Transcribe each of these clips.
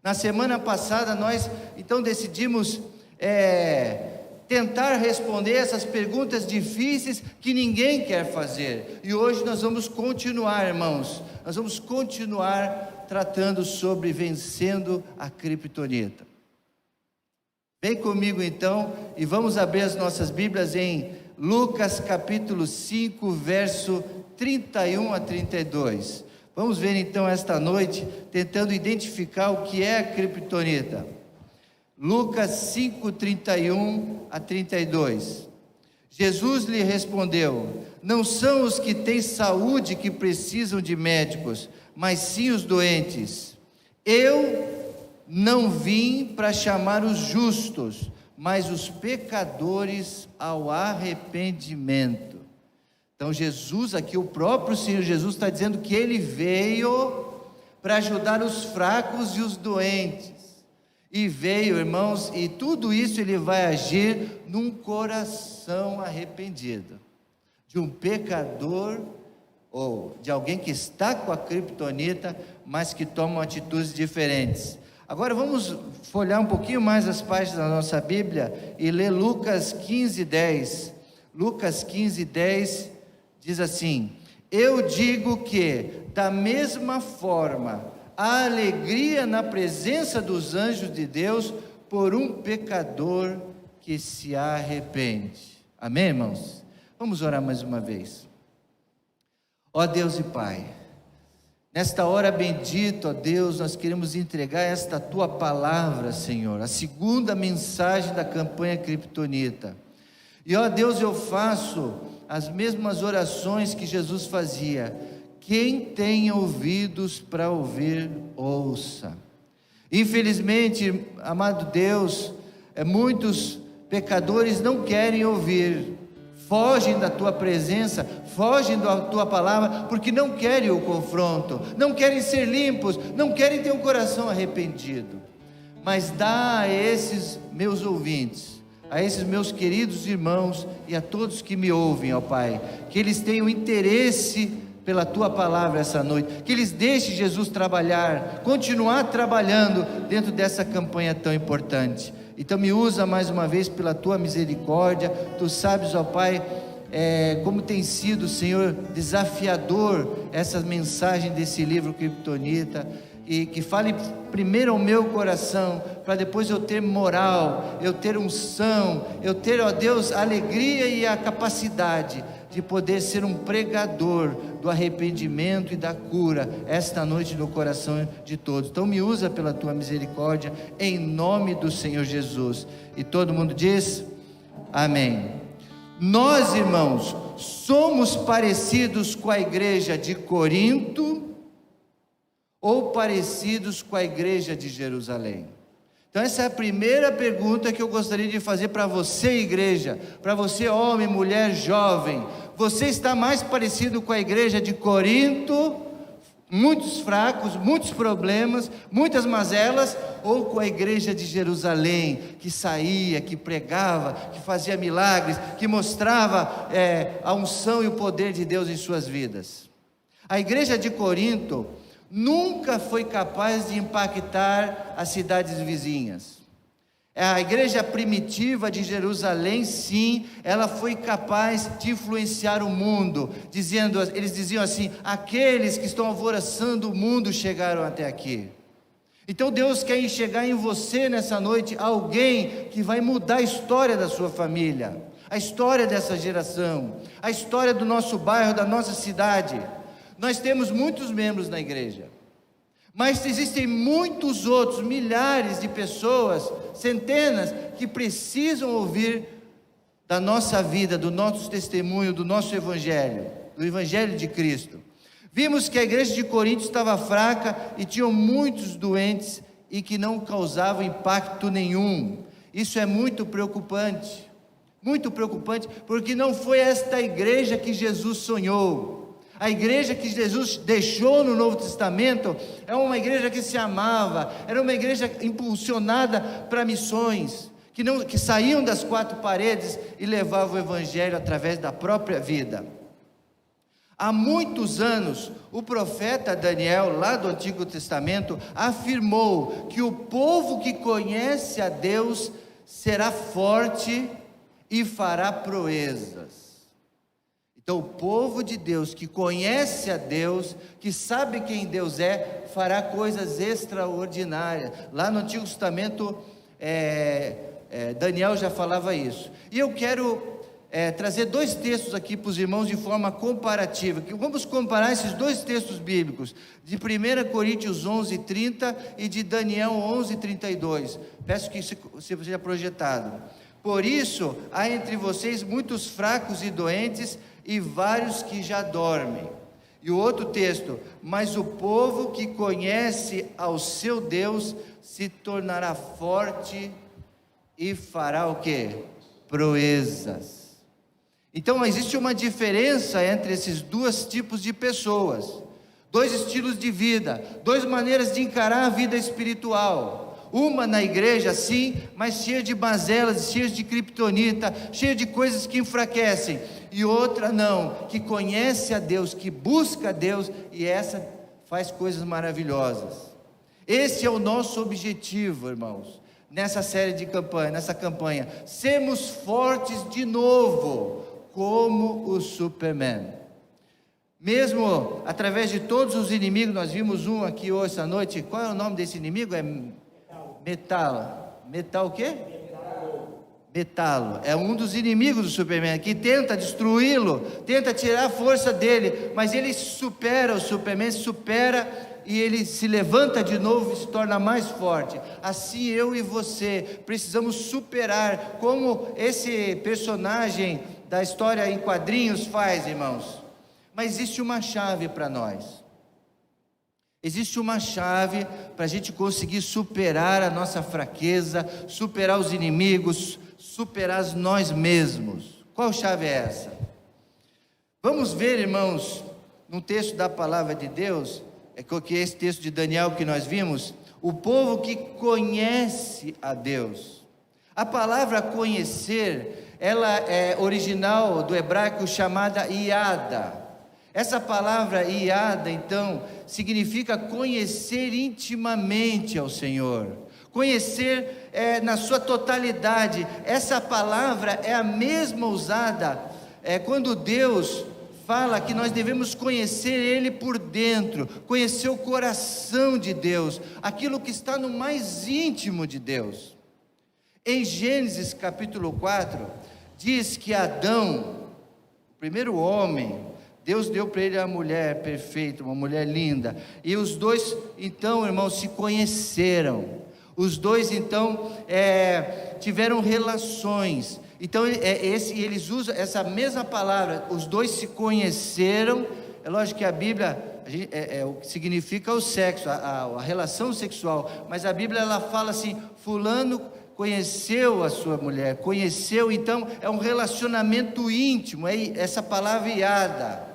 Na semana passada nós então decidimos tentar responder essas perguntas difíceis que ninguém quer fazer. E hoje nós vamos continuar, irmãos. Nós vamos continuar tratando sobre vencendo a criptonita. Vem comigo então e vamos abrir as nossas Bíblias em Lucas capítulo 5, verso 31 a 32. Vamos ver então esta noite, tentando identificar o que é a criptonita. Lucas 5, 31 a 32. Jesus lhe respondeu: não são os que têm saúde que precisam de médicos, mas sim os doentes. Eu não vim para chamar os justos, mas os pecadores ao arrependimento. Então Jesus aqui, o próprio Senhor Jesus está dizendo que Ele veio para ajudar os fracos e os doentes. E veio, irmãos, e tudo isso Ele vai agir num coração arrependido. De um pecador, ou de alguém que está com a criptonita, mas que toma atitudes diferentes. Agora vamos folhear um pouquinho mais as páginas da nossa Bíblia e ler Lucas 15, 10. Lucas 15, 10 diz assim: eu digo que, da mesma forma, há alegria na presença dos anjos de Deus por um pecador que se arrepende. Amém, irmãos? Vamos orar mais uma vez. Ó Deus e Pai, nesta hora bendita, ó Deus, nós queremos entregar esta Tua palavra, Senhor, a segunda mensagem da campanha Criptonita. E ó Deus, eu faço as mesmas orações que Jesus fazia. Quem tem ouvidos para ouvir, ouça. Infelizmente, amado Deus, muitos pecadores não querem ouvir, fogem da Tua presença, fogem da Tua palavra, porque não querem o confronto, não querem ser limpos, não querem ter um coração arrependido. Mas dá a esses meus ouvintes, a esses meus queridos irmãos e a todos que me ouvem, ó Pai, que eles tenham interesse pela Tua palavra essa noite, que eles deixem Jesus trabalhar, continuar trabalhando dentro dessa campanha tão importante. Então me usa mais uma vez pela Tua misericórdia. Tu sabes, ó Pai, como tem sido, Senhor, desafiador essa mensagem desse livro Criptonita, e que fale primeiro ao meu coração, para depois eu ter moral, eu ter unção, eu ter, ó Deus, a alegria e a capacidade de poder ser um pregador do arrependimento e da cura esta noite no coração de todos. Então me usa pela Tua misericórdia, em nome do Senhor Jesus. E todo mundo diz amém. Nós, irmãos, somos parecidos com a igreja de Corinto ou parecidos com a igreja de Jerusalém? Então essa é a primeira pergunta que eu gostaria de fazer para você, igreja, para você, homem, mulher, jovem. Você está mais parecido com a igreja de Corinto, muitos fracos, muitos problemas, muitas mazelas, ou com a igreja de Jerusalém, que saía, que pregava, que fazia milagres, que mostrava a unção e o poder de Deus em suas vidas? A igreja de Corinto nunca foi capaz de impactar as cidades vizinhas. A igreja primitiva de Jerusalém, sim, ela foi capaz de influenciar o mundo, eles diziam assim: aqueles que estão alvoroçando o mundo chegaram até aqui. Então Deus quer enxergar em você nessa noite alguém que vai mudar a história da sua família, a história dessa geração, a história do nosso bairro, da nossa cidade. Nós temos muitos membros na igreja, mas existem muitos outros, milhares de pessoas, centenas, que precisam ouvir da nossa vida, do nosso testemunho, do nosso evangelho, do evangelho de Cristo. Vimos que a igreja de Corinto estava fraca e tinham muitos doentes e que não causavam impacto nenhum. Isso é muito preocupante, porque não foi esta igreja que Jesus sonhou. A igreja que Jesus deixou no Novo Testamento é uma igreja que se amava, era uma igreja impulsionada para missões, que saíam das quatro paredes e levavam o evangelho através da própria vida. Há muitos anos, o profeta Daniel, lá do Antigo Testamento, afirmou que o povo que conhece a Deus será forte e fará proezas. Então, o povo de Deus que conhece a Deus, que sabe quem Deus é, fará coisas extraordinárias. Lá no Antigo Testamento, Daniel já falava isso. E eu quero trazer dois textos aqui para os irmãos de forma comparativa. Vamos comparar esses dois textos bíblicos, de 1 Coríntios 11:30 e de Daniel 11:32. Peço que isso seja projetado. Por isso, há entre vocês muitos fracos e doentes, e vários que já dormem. E o outro texto: mas o povo que conhece ao seu Deus se tornará forte e fará o quê? Proezas. Então existe uma diferença entre esses dois tipos de pessoas, dois estilos de vida, duas maneiras de encarar a vida espiritual. Uma na igreja sim, mas cheia de mazelas, cheia de criptonita, cheia de coisas que enfraquecem. E outra não, que conhece a Deus, que busca a Deus, e essa faz coisas maravilhosas. Esse é o nosso objetivo, irmãos, nessa série de campanha, nessa campanha, sermos fortes de novo, como o Superman. Mesmo através de todos os inimigos, nós vimos um aqui hoje, essa noite. Qual é o nome desse inimigo? É Metal o quê? Metalo. É um dos inimigos do Superman, que tenta destruí-lo, tenta tirar a força dele, mas ele supera, o Superman supera, e ele se levanta de novo e se torna mais forte. Assim eu e você precisamos superar, como esse personagem da história em quadrinhos faz, irmãos. Mas existe uma chave para nós. Existe uma chave para a gente conseguir superar a nossa fraqueza, superar os inimigos, superar nós mesmos. Qual chave é essa? Vamos ver, irmãos, no texto da palavra de Deus, que é esse texto de Daniel que nós vimos, o povo que conhece a Deus. A palavra conhecer, ela é original do hebraico chamada iada. Essa palavra iada, então, significa conhecer intimamente ao Senhor, conhecer na sua totalidade. Essa palavra é a mesma usada quando Deus fala que nós devemos conhecer Ele por dentro, conhecer o coração de Deus, aquilo que está no mais íntimo de Deus. Em Gênesis capítulo 4, diz que Adão, o primeiro homem, Deus deu para ele a mulher perfeita, uma mulher linda, e os dois então, irmãos, se conheceram. Os dois então tiveram relações. Então eles usam essa mesma palavra, os dois se conheceram. É lógico que a Bíblia o que significa o sexo, a relação sexual, mas a Bíblia ela fala assim: fulano conheceu a sua mulher, conheceu, então é um relacionamento íntimo, essa palavra iada.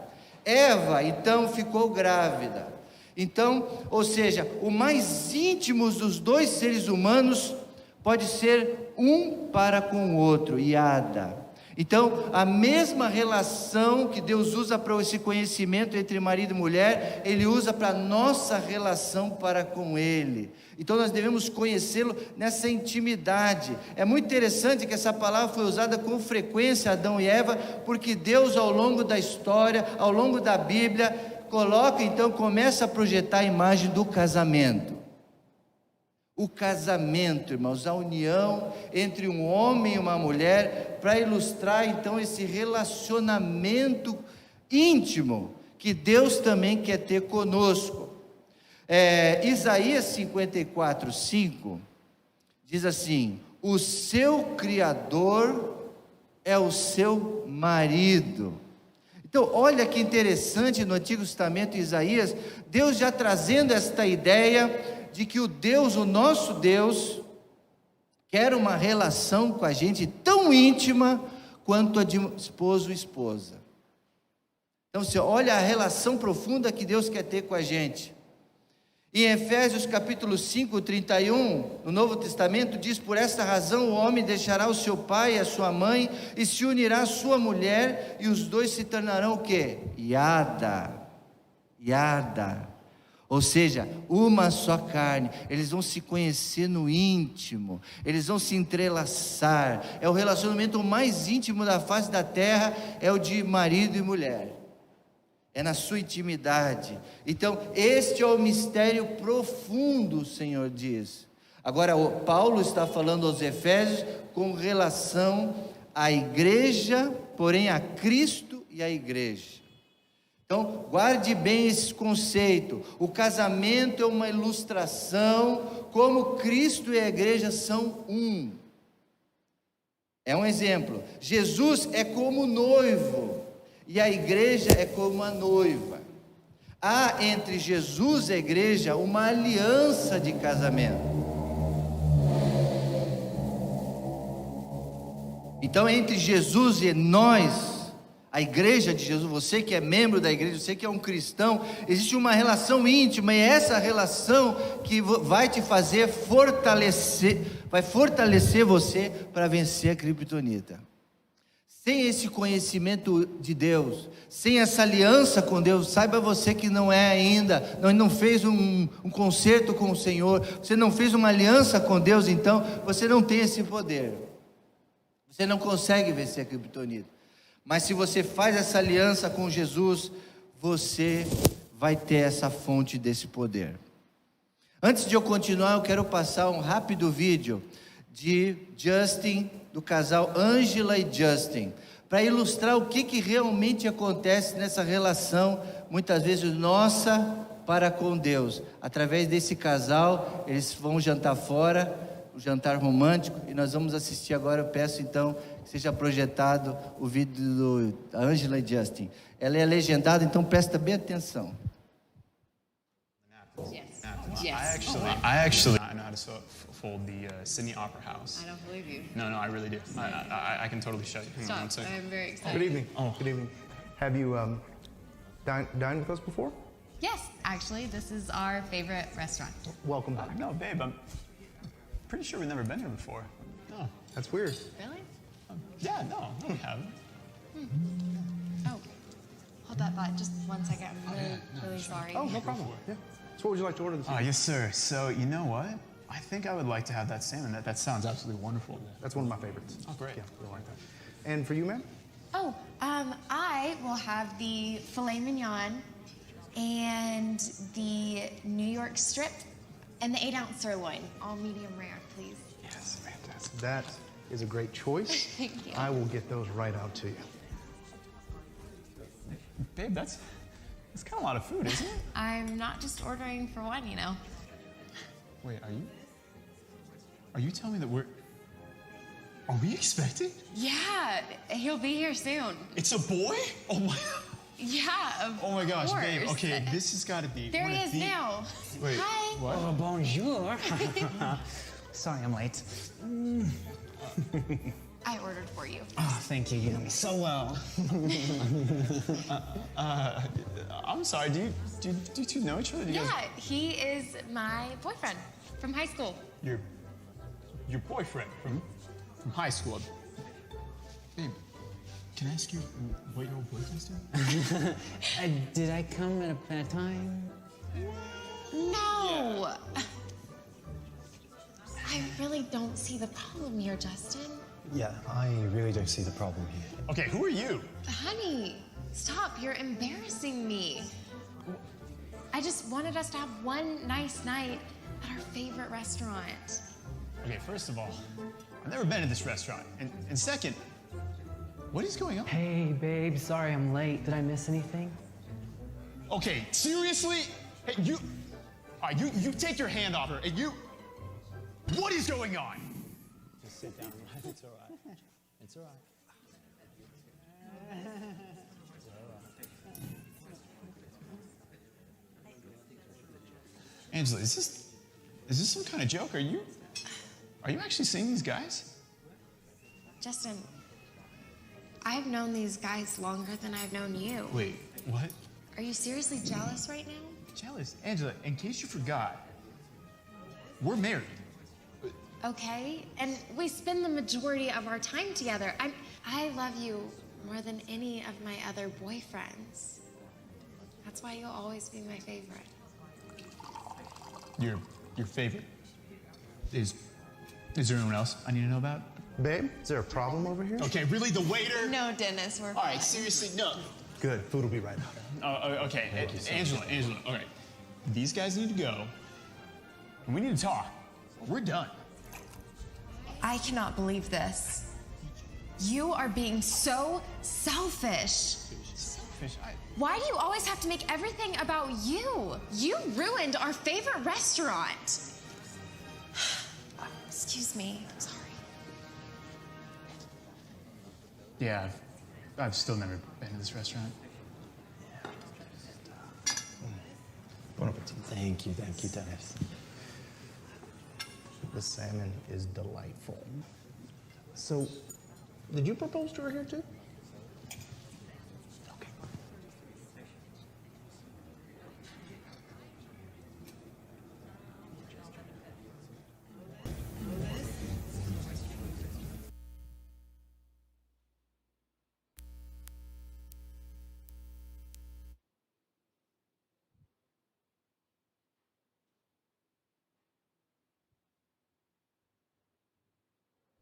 Eva então ficou grávida. Então, ou seja, o mais íntimo dos dois seres humanos pode ser um para com o outro, iada. Então, a mesma relação que Deus usa para esse conhecimento entre marido e mulher, Ele usa para a nossa relação para com Ele. Então, nós devemos conhecê-lo nessa intimidade. É muito interessante que essa palavra foi usada com frequência, Adão e Eva, porque Deus, ao longo da história, ao longo da Bíblia, começa a projetar a imagem do casamento. O casamento, irmãos, a união entre um homem e uma mulher, para ilustrar então esse relacionamento íntimo que Deus também quer ter conosco. Isaías 54:5 diz assim: o seu Criador é o seu marido. Então, olha que interessante, no Antigo Testamento, Isaías, Deus já trazendo esta ideia de que o nosso Deus, quer uma relação com a gente tão íntima quanto a de esposo e esposa. Então você olha a relação profunda que Deus quer ter com a gente. Em Efésios capítulo 5, 31, no Novo Testamento, diz: por esta razão o homem deixará o seu pai e a sua mãe, e se unirá à sua mulher, e os dois se tornarão o quê? Yada. Ou seja, uma só carne. Eles vão se conhecer no íntimo, eles vão se entrelaçar. É o relacionamento mais íntimo da face da terra, é o de marido e mulher. É na sua intimidade. Então, este é o mistério profundo, o Senhor diz. Agora, o Paulo está falando aos Efésios com relação à igreja, porém a Cristo e à igreja. Então, guarde bem esse conceito. O casamento é uma ilustração como Cristo e a igreja são um. É um exemplo. Jesus é como noivo e a igreja é como a noiva. Há entre Jesus e a igreja uma aliança de casamento. Então, entre Jesus e nós, a igreja de Jesus, você que é membro da igreja, você que é um cristão, existe uma relação íntima, e essa relação que vai te fazer fortalecer, vai fortalecer você para vencer a criptonita. Sem esse conhecimento de Deus, sem essa aliança com Deus, saiba você que não é ainda, não fez um concerto com o Senhor, você não fez uma aliança com Deus, então você não tem esse poder, você não consegue vencer a criptonita. Mas se você faz essa aliança com Jesus, você vai ter essa fonte desse poder. Antes de eu continuar, eu quero passar um rápido vídeo de Justin, do casal Angela e Justin, para ilustrar o que realmente acontece nessa relação, muitas vezes nossa para com Deus. Através desse casal, eles vão jantar fora, o jantar romântico, e nós vamos assistir agora. Eu peço então que seja projetado o vídeo do Angela e Justin. Ela é legendada, então presta bem atenção. Yes. I actually know how to fold the Sydney Opera House. I don't believe you. No, I really do. I can totally show you. Hang on one Stop. second. I'm very excited. Good evening. Good evening. Have you dined with us before? Yes, actually, this is our favorite restaurant. Welcome back. No, babe, I'm pretty sure we've never been here before. No. That's weird. Really? Yeah, no, we haven't. Oh, hold that thought just 1 second. I'm really sorry. Oh, no problem. Yeah. So what would you like to order this evening? Yes, sir. So, you know what? I think I would like to have that salmon. That sounds absolutely wonderful. That's one of my favorites. Oh, great. Yeah, you'll like that. And for you, ma'am? Oh, I will have the filet mignon and the New York strip and the 8-ounce sirloin, all medium rare, please. Yes, fantastic. That is a great choice. Thank you. I will get those right out to you. Babe, that's kind of a lot of food, isn't it? I'm not just ordering for one, you know. Wait, are you telling me that are we expecting? Yeah, he'll be here soon. It's a boy? Oh my. Yeah, Oh my gosh, course. babe. Okay, this has got to be. There one he of is the- now. Wait, Hi. what? Oh, bonjour. Sorry I'm late. I ordered for you. Oh, thank you. You know me so well. I'm sorry. Do you two know each other? Do you Yeah, guys- he is my boyfriend from high school. Your boyfriend from high school. Babe, can I ask you what your old boyfriend's doing? Did I come at a bad time? No. I really don't see the problem here, Justin. Yeah, I really don't see the problem here. Okay, who are you? Honey, stop. You're embarrassing me. I just wanted us to have one nice night at our favorite restaurant. Okay, first of all, I've never been to this restaurant, and second, what is going on? Hey, babe. Sorry I'm late. Did I miss anything? Okay, seriously? Hey, you. All right, you take your hand off her, and you. What is going on? Just sit down. It's all right. It's all right. Angela, is this some kind of joke? Are you actually seeing these guys? Justin, I've known these guys longer than I've known you. Wait, what? Are you seriously jealous right now? jealous. Angela, in case you forgot, we're married. Okay, and we spend the majority of our time together. I love you more than any of my other boyfriends. That's why you'll always be my favorite. Your favorite? Is there anyone else I need to know about? Babe, is there a problem over here? Okay, really, the waiter? No, Dennis, we're All right, fine. seriously, no. Good, food will be right out. Okay, Angela, all right. These guys need to go, and we need to talk. We're done. I cannot believe this. You are being so selfish. Selfish. Why do you always have to make everything about you? You ruined our favorite restaurant. Excuse me, I'm sorry. Yeah, I've still never been to this restaurant. Bon appetit. Thank you, Dennis. The salmon is delightful. So, did you propose to her here too? Okay.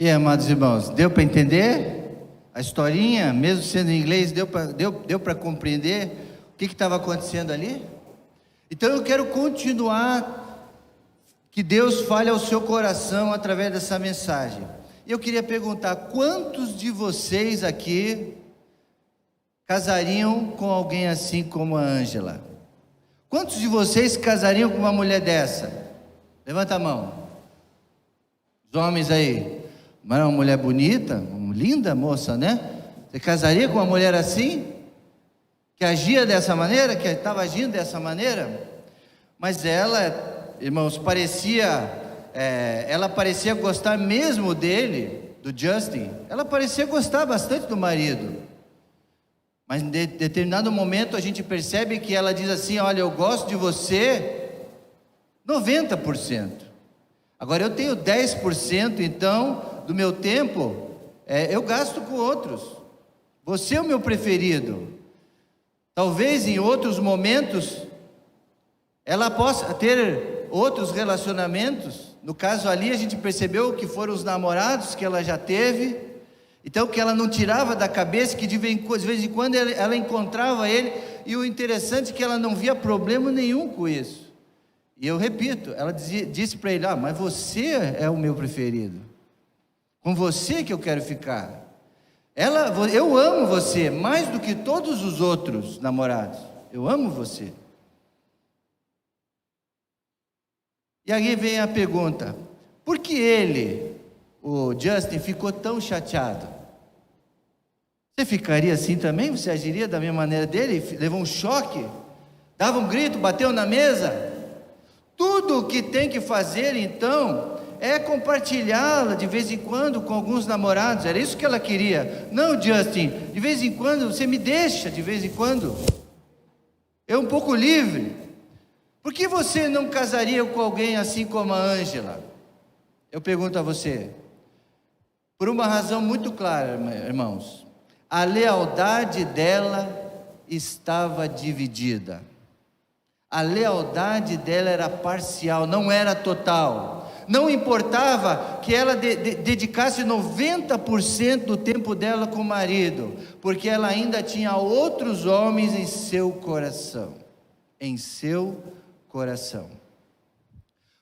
E aí, amados irmãos, deu para entender a historinha, mesmo sendo em inglês, deu para compreender o que estava acontecendo ali? Então eu quero continuar, que Deus fale ao seu coração através dessa mensagem. E eu queria perguntar, quantos de vocês aqui casariam com alguém assim como a Ângela? Quantos de vocês casariam com uma mulher dessa? Levanta a mão. Os homens aí. Mas é uma mulher bonita, uma linda moça, né? Você casaria com uma mulher assim? Que agia dessa maneira? Que estava agindo dessa maneira? Mas ela, irmãos, ela parecia gostar mesmo dele, do Justin. Ela parecia gostar bastante do marido. Mas em determinado momento a gente percebe que ela diz assim: olha, eu gosto de você 90%. Agora eu tenho 10%, então do meu tempo, eu gasto com outros. Você é o meu preferido. Talvez em outros momentos ela possa ter outros relacionamentos. No caso ali a gente percebeu que foram os namorados que ela já teve. Então que ela não tirava da cabeça, que de vez em quando ela encontrava ele. E o interessante é que ela não via problema nenhum com isso. E eu repito, ela disse para ele: mas você é o meu preferido. Com você que eu quero ficar. Eu amo você mais do que todos os outros namorados. Eu amo você. E aí vem a pergunta: por que ele, o Justin, ficou tão chateado? Você ficaria assim também? Você agiria da mesma maneira dele? Levou um choque? Dava um grito? Bateu na mesa? Tudo o que tem que fazer então é compartilhá-la de vez em quando com alguns namorados. Era isso que ela queria. Não, Justin, de vez em quando você me deixa, de vez em quando. Eu um pouco livre. Por que você não casaria com alguém assim como a Ângela? Eu pergunto a você. Por uma razão muito clara, irmãos. A lealdade dela estava dividida. A lealdade dela era parcial, não era total. Não importava que ela dedicasse 90% do tempo dela com o marido, porque ela ainda tinha outros homens em seu coração. Em seu coração.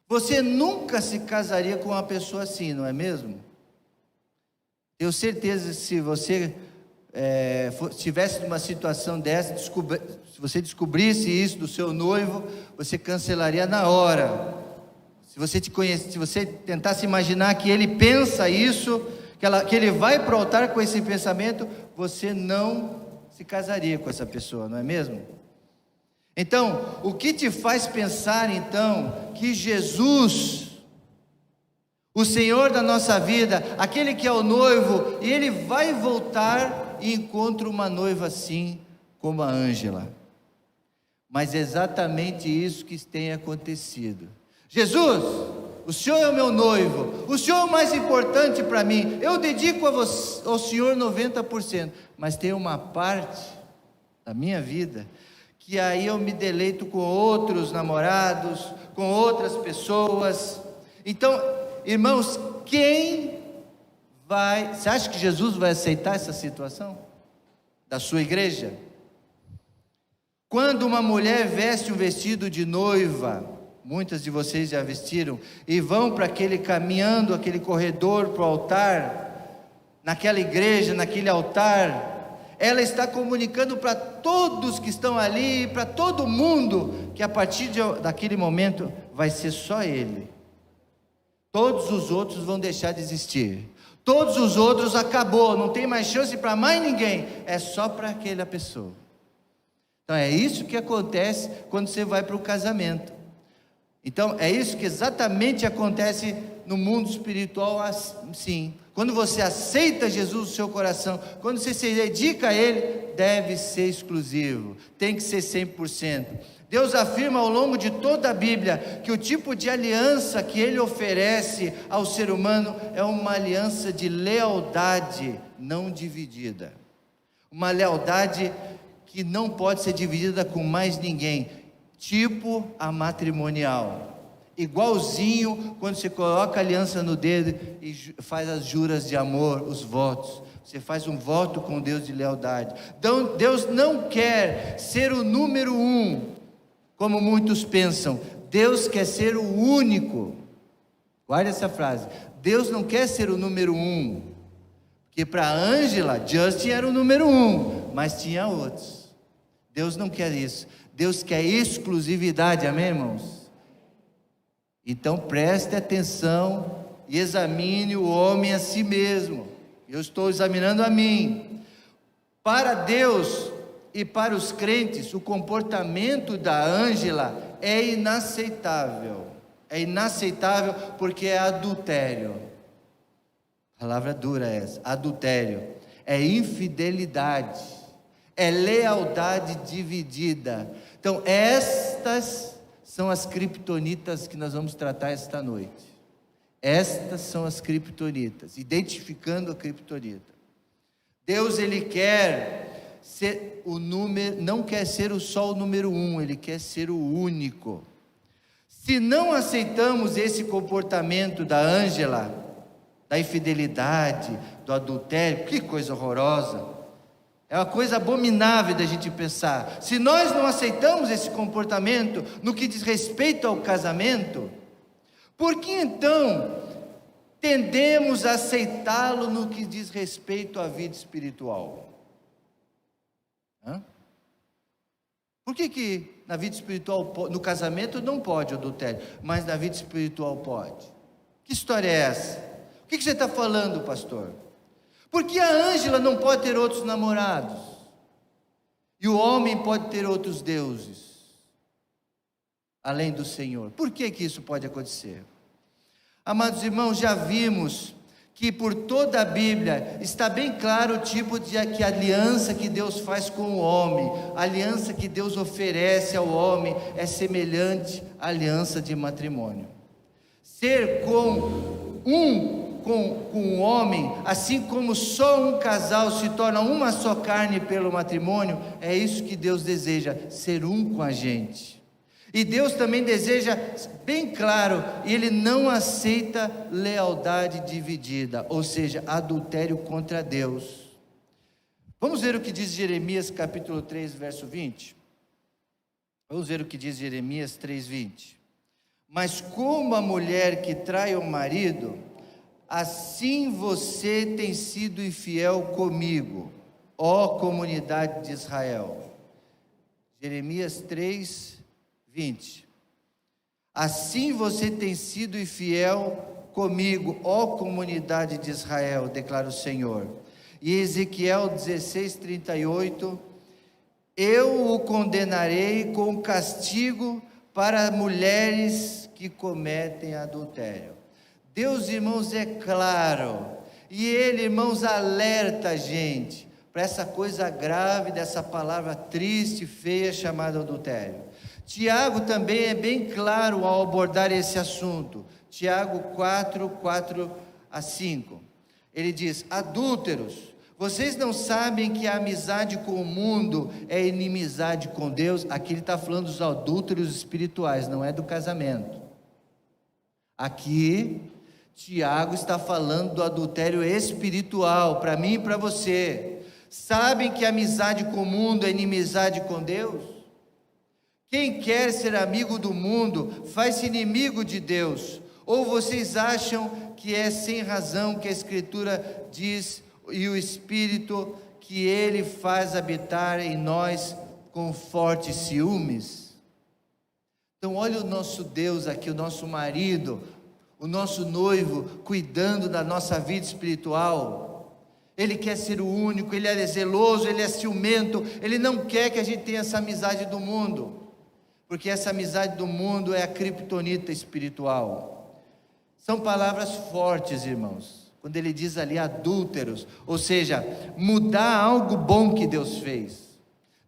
Você nunca se casaria com uma pessoa assim, não é mesmo? Tenho certeza que se você estivesse numa situação dessa, se você descobrisse isso do seu noivo, você cancelaria na hora. Se você tentasse imaginar que ele pensa isso, que ele vai para o altar com esse pensamento, você não se casaria com essa pessoa, não é mesmo? Então, o que te faz pensar então que Jesus, o Senhor da nossa vida, aquele que é o noivo, ele vai voltar e encontra uma noiva assim como a Ângela? Mas é exatamente isso que tem acontecido. Jesus, o Senhor é o meu noivo, o Senhor é o mais importante para mim, eu dedico ao Senhor 90%, mas tem uma parte da minha vida que aí eu me deleito com outros namorados, com outras pessoas. Então, irmãos, você acha que Jesus vai aceitar essa situação da sua igreja? Quando uma mulher veste um vestido de noiva, muitas de vocês já vestiram, e vão para caminhando aquele corredor para o altar, naquela igreja, naquele altar, ela está comunicando para todos que estão ali, para todo mundo, que a partir daquele momento vai ser só ele. Todos os outros vão deixar de existir. Todos os outros acabou, não tem mais chance para mais ninguém, é só para aquela pessoa. Então é isso que acontece quando você vai para o casamento. Então é isso que exatamente acontece no mundo espiritual, assim. Quando você aceita Jesus no seu coração, quando você se dedica a Ele, deve ser exclusivo, tem que ser 100%. Deus afirma ao longo de toda a Bíblia que o tipo de aliança que Ele oferece ao ser humano é uma aliança de lealdade não dividida. Uma lealdade que não pode ser dividida com mais ninguém, tipo a matrimonial. Igualzinho quando você coloca a aliança no dedo e faz as juras de amor, os votos. Você faz um voto com Deus de lealdade. Então, Deus não quer ser o número 1, como muitos pensam. Deus quer ser o único. Guarde essa frase. Deus não quer ser o número 1. Porque para Ângela, Justin era o número 1, mas tinha outros. Deus não quer isso. Deus quer exclusividade, amém, irmãos? Então preste atenção e examine o homem a si mesmo. Eu estou examinando a mim. Para Deus e para os crentes, o comportamento da Ângela é inaceitável. É inaceitável porque é adultério. Palavra dura essa, adultério. É infidelidade. É lealdade dividida. Então estas são as criptonitas que nós vamos tratar esta noite. Estas são as criptonitas, identificando a criptonita. Deus, Ele quer ser o número, não quer ser só o número 1, Ele quer ser o único. Se não aceitamos esse comportamento da Ângela, da infidelidade, do adultério, que coisa horrorosa. É uma coisa abominável da gente pensar. Se nós não aceitamos esse comportamento no que diz respeito ao casamento, por que então tendemos a aceitá-lo no que diz respeito à vida espiritual? Por que na vida espiritual, no casamento não pode adultério, mas na vida espiritual pode? Que história é essa? O que você está falando, pastor? Por que a Ângela não pode ter outros namorados? E o homem pode ter outros deuses, além do Senhor? Por que isso pode acontecer? Amados irmãos, já vimos que por toda a Bíblia está bem claro o tipo de aliança que Deus faz com o homem. A aliança que Deus oferece ao homem é semelhante à aliança de matrimônio. Ser com um homem, assim como só um casal se torna uma só carne pelo matrimônio, é isso que Deus deseja, ser um com a gente. E Deus também deseja, bem claro, Ele não aceita lealdade dividida, ou seja, adultério contra Deus. Vamos ver o que diz Jeremias capítulo 3, verso 20? Vamos ver o que diz Jeremias 3, 20. Mas como a mulher que trai o marido, assim você tem sido infiel comigo, ó comunidade de Israel. Jeremias 3, 20. Assim você tem sido infiel comigo, ó comunidade de Israel, declara o Senhor. E Ezequiel 16, 38. Eu o condenarei com castigo para mulheres que cometem adultério. Deus, irmãos, é claro, e Ele, irmãos, alerta a gente, para essa coisa grave dessa palavra triste, feia, chamada adultério. Tiago também é bem claro ao abordar esse assunto. Tiago 4:4-5. Ele diz: adúlteros, vocês não sabem que a amizade com o mundo é inimizade com Deus? Aqui ele está falando dos adúlteros espirituais, não é do casamento. Aqui, Tiago está falando do adultério espiritual, para mim e para você. Sabem que a amizade com o mundo é inimizade com Deus? Quem quer ser amigo do mundo faz-se inimigo de Deus. Ou vocês acham que é sem razão que a Escritura diz, e o Espírito, que Ele faz habitar em nós com fortes ciúmes? Então olha o nosso Deus aqui, o nosso marido, o nosso noivo, cuidando da nossa vida espiritual. Ele quer ser o único, Ele é zeloso, Ele é ciumento, Ele não quer que a gente tenha essa amizade do mundo, porque essa amizade do mundo é a criptonita espiritual. São palavras fortes, irmãos, quando ele diz ali adúlteros, ou seja, mudar algo bom que Deus fez.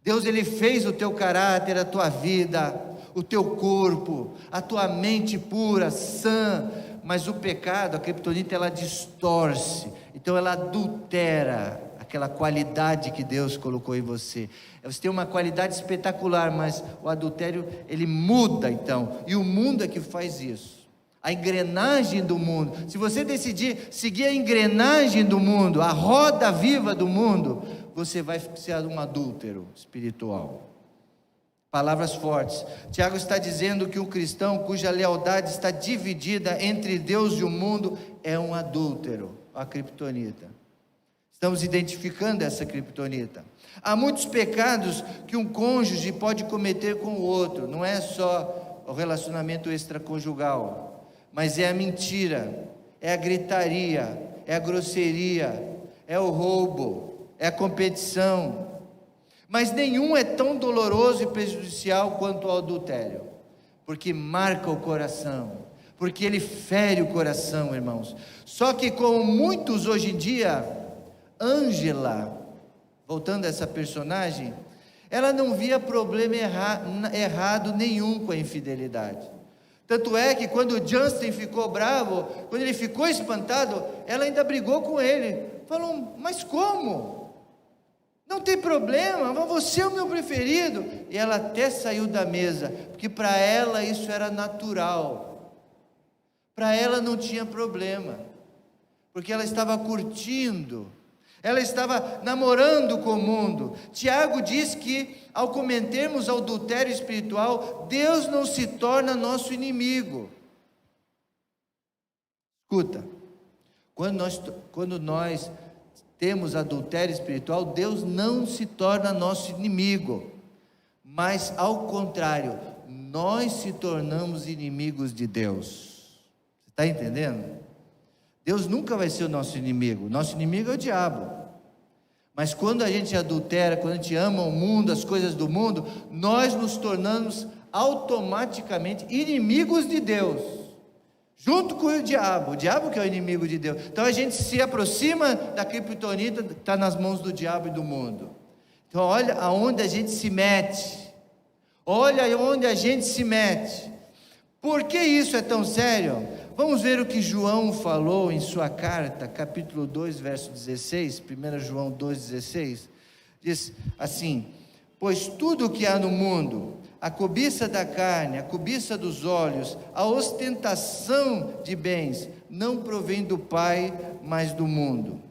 Deus, Ele fez o teu caráter, a tua vida, o teu corpo, a tua mente pura, sã, mas o pecado, a criptonita, ela distorce, então ela adultera aquela qualidade que Deus colocou em você. Você tem uma qualidade espetacular, mas o adultério, ele muda então, e o mundo é que faz isso. A engrenagem do mundo, se você decidir seguir a engrenagem do mundo, a roda viva do mundo, você vai ser um adúltero espiritual. Palavras fortes. Tiago está dizendo que um cristão cuja lealdade está dividida entre Deus e o mundo é um adúltero, a criptonita. Estamos identificando essa criptonita. Há muitos pecados que um cônjuge pode cometer com o outro, não é só o relacionamento extraconjugal, mas é a mentira, é a gritaria, é a grosseria, é o roubo, é a competição. Mas nenhum é tão doloroso e prejudicial quanto o adultério, porque marca o coração, porque ele fere o coração, irmãos. Só que como muitos hoje em dia, Ângela, voltando a essa personagem, ela não via problema errado nenhum com a infidelidade. Tanto é que quando o Justin ficou bravo, quando ele ficou espantado, ela ainda brigou com ele, falou, mas como? Não tem problema, você é o meu preferido. E ela até saiu da mesa, porque para ela isso era natural, para ela não tinha problema, porque ela estava curtindo, ela estava namorando com o mundo. Tiago diz que ao cometermos adultério espiritual, Deus não se torna nosso inimigo. Escuta, quando nós temos adultério espiritual, Deus não se torna nosso inimigo, mas ao contrário, nós se tornamos inimigos de Deus. Você está entendendo? Deus nunca vai ser o nosso inimigo é o diabo. Mas quando a gente adultera, quando a gente ama o mundo, as coisas do mundo, nós nos tornamos automaticamente inimigos de Deus, junto com o diabo que é o inimigo de Deus. Então a gente se aproxima da criptonita que está nas mãos do diabo e do mundo. Então olha aonde a gente se mete, por que isso é tão sério? Vamos ver o que João falou em sua carta, capítulo 2, verso 16, 1 João 2,16, diz assim, pois tudo o que há no mundo, a cobiça da carne, a cobiça dos olhos, a ostentação de bens, não provém do Pai, mas do mundo.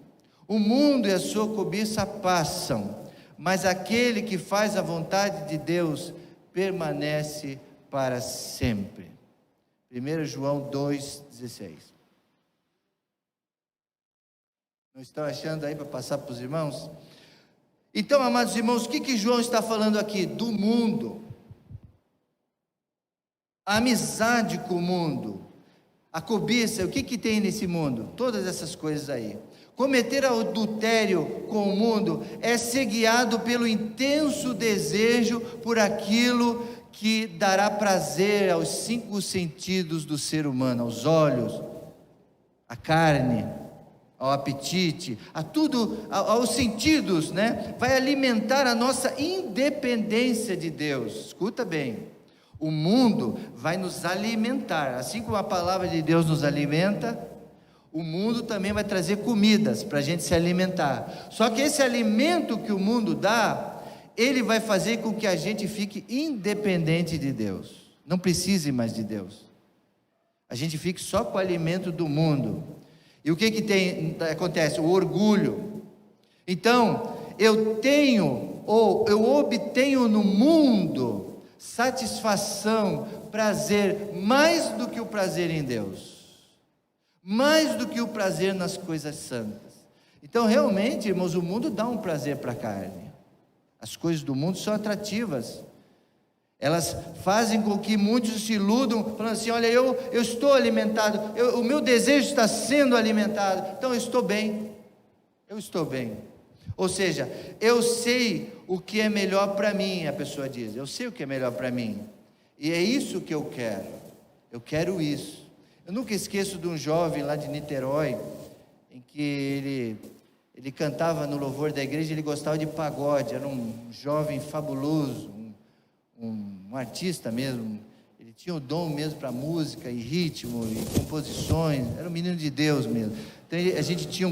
O mundo e a sua cobiça passam, mas aquele que faz a vontade de Deus permanece para sempre. 1 João 2,16. Não estão achando aí para passar para os irmãos? Então, amados irmãos, o que João está falando aqui? Do mundo. A amizade com o mundo, a cobiça, o que tem nesse mundo? Todas essas coisas aí. Cometer adultério com o mundo é ser guiado pelo intenso desejo por aquilo que dará prazer aos 5 sentidos do ser humano, aos olhos, à carne, ao apetite, a tudo, aos sentidos, né? Vai alimentar a nossa independência de Deus. Escuta bem, o mundo vai nos alimentar, assim como a palavra de Deus nos alimenta, o mundo também vai trazer comidas para a gente se alimentar. Só que esse alimento que o mundo dá, ele vai fazer com que a gente fique independente de Deus, não precise mais de Deus, a gente fique só com o alimento do mundo. E o que acontece? O orgulho. Então, eu obtenho no mundo satisfação, prazer, mais do que o prazer em Deus, mais do que o prazer nas coisas santas. Então, realmente, irmãos, o mundo dá um prazer para a carne. As coisas do mundo são atrativas. Elas fazem com que muitos se iludam, falando assim: olha, eu estou alimentado, o meu desejo está sendo alimentado, então eu estou bem. Ou seja, eu sei o que é melhor para mim, a pessoa diz, eu sei o que é melhor para mim, e é isso que eu quero isso. Eu nunca esqueço de um jovem lá de Niterói, em que ele cantava no louvor da igreja, ele gostava de pagode, era um jovem fabuloso, um artista mesmo, ele tinha o dom mesmo para música e ritmo e composições, era um menino de Deus mesmo. Então a gente tinha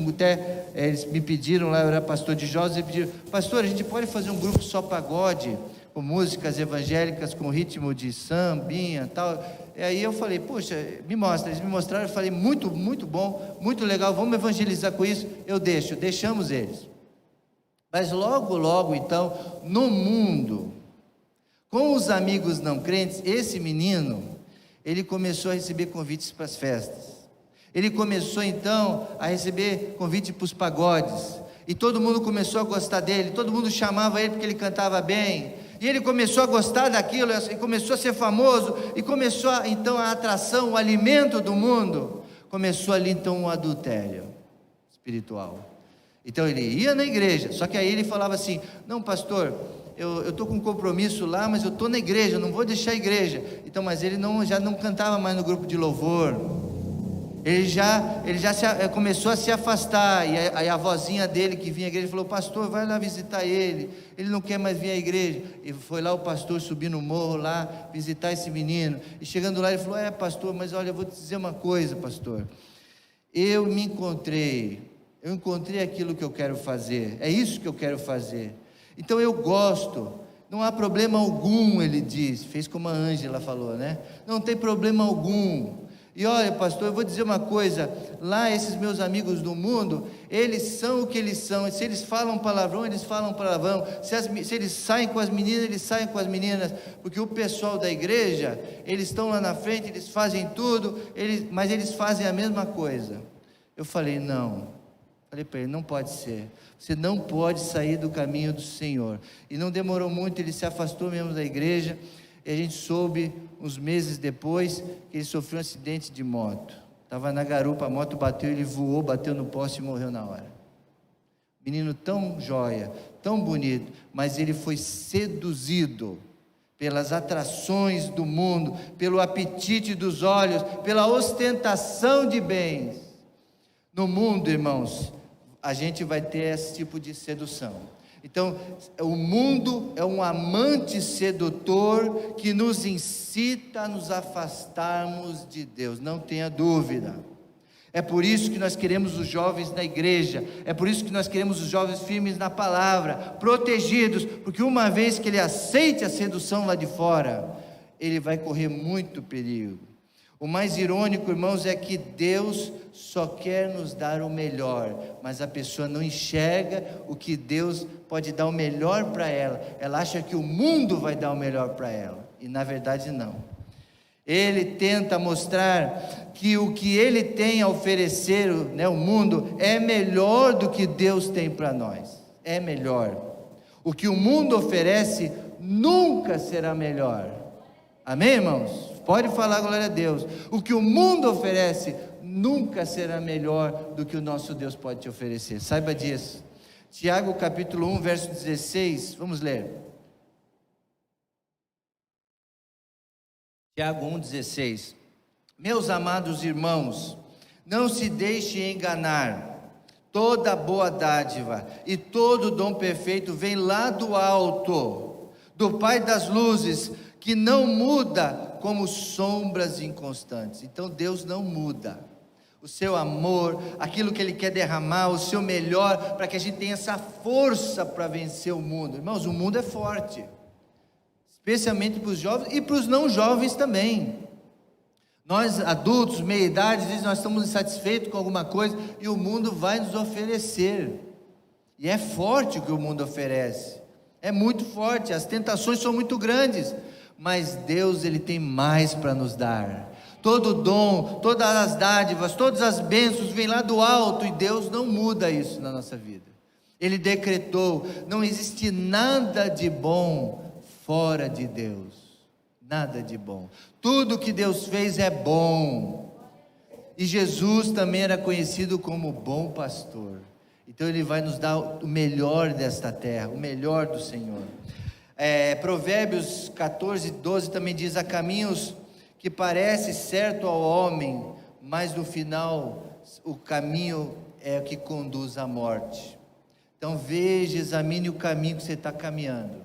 eles me pediram lá, eu era pastor de jovens, e pediram: pastor, a gente pode fazer um grupo só pagode, com músicas evangélicas, com ritmo de sambinha e tal. E aí eu falei: poxa, eles me mostraram, eu falei: muito, muito bom, muito legal, vamos evangelizar com isso. Deixamos eles. Mas logo então, no mundo, com os amigos não crentes, esse menino, ele começou a receber convites para as festas. Ele começou então a receber convite para os pagodes. E todo mundo começou a gostar dele, todo mundo chamava ele porque ele cantava bem. E ele começou a gostar daquilo, e começou a ser famoso, e começou então a atração, o alimento do mundo. Começou ali então um adultério espiritual. Então ele ia na igreja, só que aí ele falava assim: não, pastor, eu estou com um compromisso lá, mas eu estou na igreja, eu não vou deixar a igreja. Então, mas ele já não cantava mais no grupo de louvor, ele já começou a se afastar. E aí a vozinha dele que vinha à igreja falou: pastor, vai lá visitar ele não quer mais vir à igreja. E foi lá o pastor subir no morro lá, visitar esse menino, e chegando lá ele falou: pastor, mas olha, eu vou te dizer uma coisa, pastor, eu encontrei aquilo que eu quero fazer, é isso que eu quero fazer. Então eu gosto, não há problema algum, ele diz, fez como a Ângela falou, né? Não tem problema algum. E olha, pastor, eu vou dizer uma coisa, lá esses meus amigos do mundo, eles são o que eles são, se eles falam palavrão, eles falam palavrão, se eles saem com as meninas, eles saem com as meninas, porque o pessoal da igreja, eles estão lá na frente, eles fazem tudo, mas eles fazem a mesma coisa. Eu falei: não. Falei para ele: não pode ser, você não pode sair do caminho do Senhor. E não demorou muito, ele se afastou mesmo da igreja, e a gente soube, uns meses depois, que ele sofreu um acidente de moto, estava na garupa, a moto bateu, ele voou, bateu no poste e morreu na hora. Menino tão joia, tão bonito, mas ele foi seduzido pelas atrações do mundo, pelo apetite dos olhos, pela ostentação de bens. No mundo, irmãos, a gente vai ter esse tipo de sedução. Então, o mundo é um amante sedutor que nos incita a nos afastarmos de Deus, não tenha dúvida. É por isso que nós queremos os jovens na igreja, é por isso que nós queremos os jovens firmes na palavra, protegidos, porque uma vez que ele aceite a sedução lá de fora, ele vai correr muito perigo. O mais irônico, irmãos, é que Deus só quer nos dar o melhor, mas a pessoa não enxerga o que Deus pode dar o melhor para ela. Ela acha que o mundo vai dar o melhor para ela, e na verdade não. Ele tenta mostrar que o que ele tem a oferecer, o mundo, é melhor do que Deus tem para nós, é melhor. O que o mundo oferece nunca será melhor. Amém, irmãos? Pode falar glória a Deus. O que o mundo oferece nunca será melhor do que o nosso Deus pode te oferecer. Saiba disso. Tiago capítulo 1, verso 16. Vamos ler. Tiago 1,16. Meus amados irmãos, não se deixem enganar. Toda boa dádiva e todo dom perfeito vem lá do alto, do Pai das luzes, que não muda como sombras inconstantes. Então Deus não muda. O seu amor, aquilo que Ele quer derramar, o seu melhor, para que a gente tenha essa força para vencer o mundo. Irmãos, o mundo é forte, especialmente para os jovens e para os não jovens também. Nós adultos, meia-idade, às vezes nós estamos insatisfeitos com alguma coisa e o mundo vai nos oferecer. E é forte o que o mundo oferece. É muito forte, as tentações são muito grandes, mas Deus, Ele tem mais para nos dar. Todo dom, todas as dádivas, todas as bênçãos vêm lá do alto e Deus não muda isso na nossa vida. Ele decretou, não existe nada de bom fora de Deus. Nada de bom. Tudo que Deus fez é bom. E Jesus também era conhecido como bom pastor. Então Ele vai nos dar o melhor desta terra, o melhor do Senhor. Provérbios 14, 12 também diz: há caminhos que parece certo ao homem, mas no final o caminho é o que conduz à morte. Então veja, examine o caminho que você está caminhando.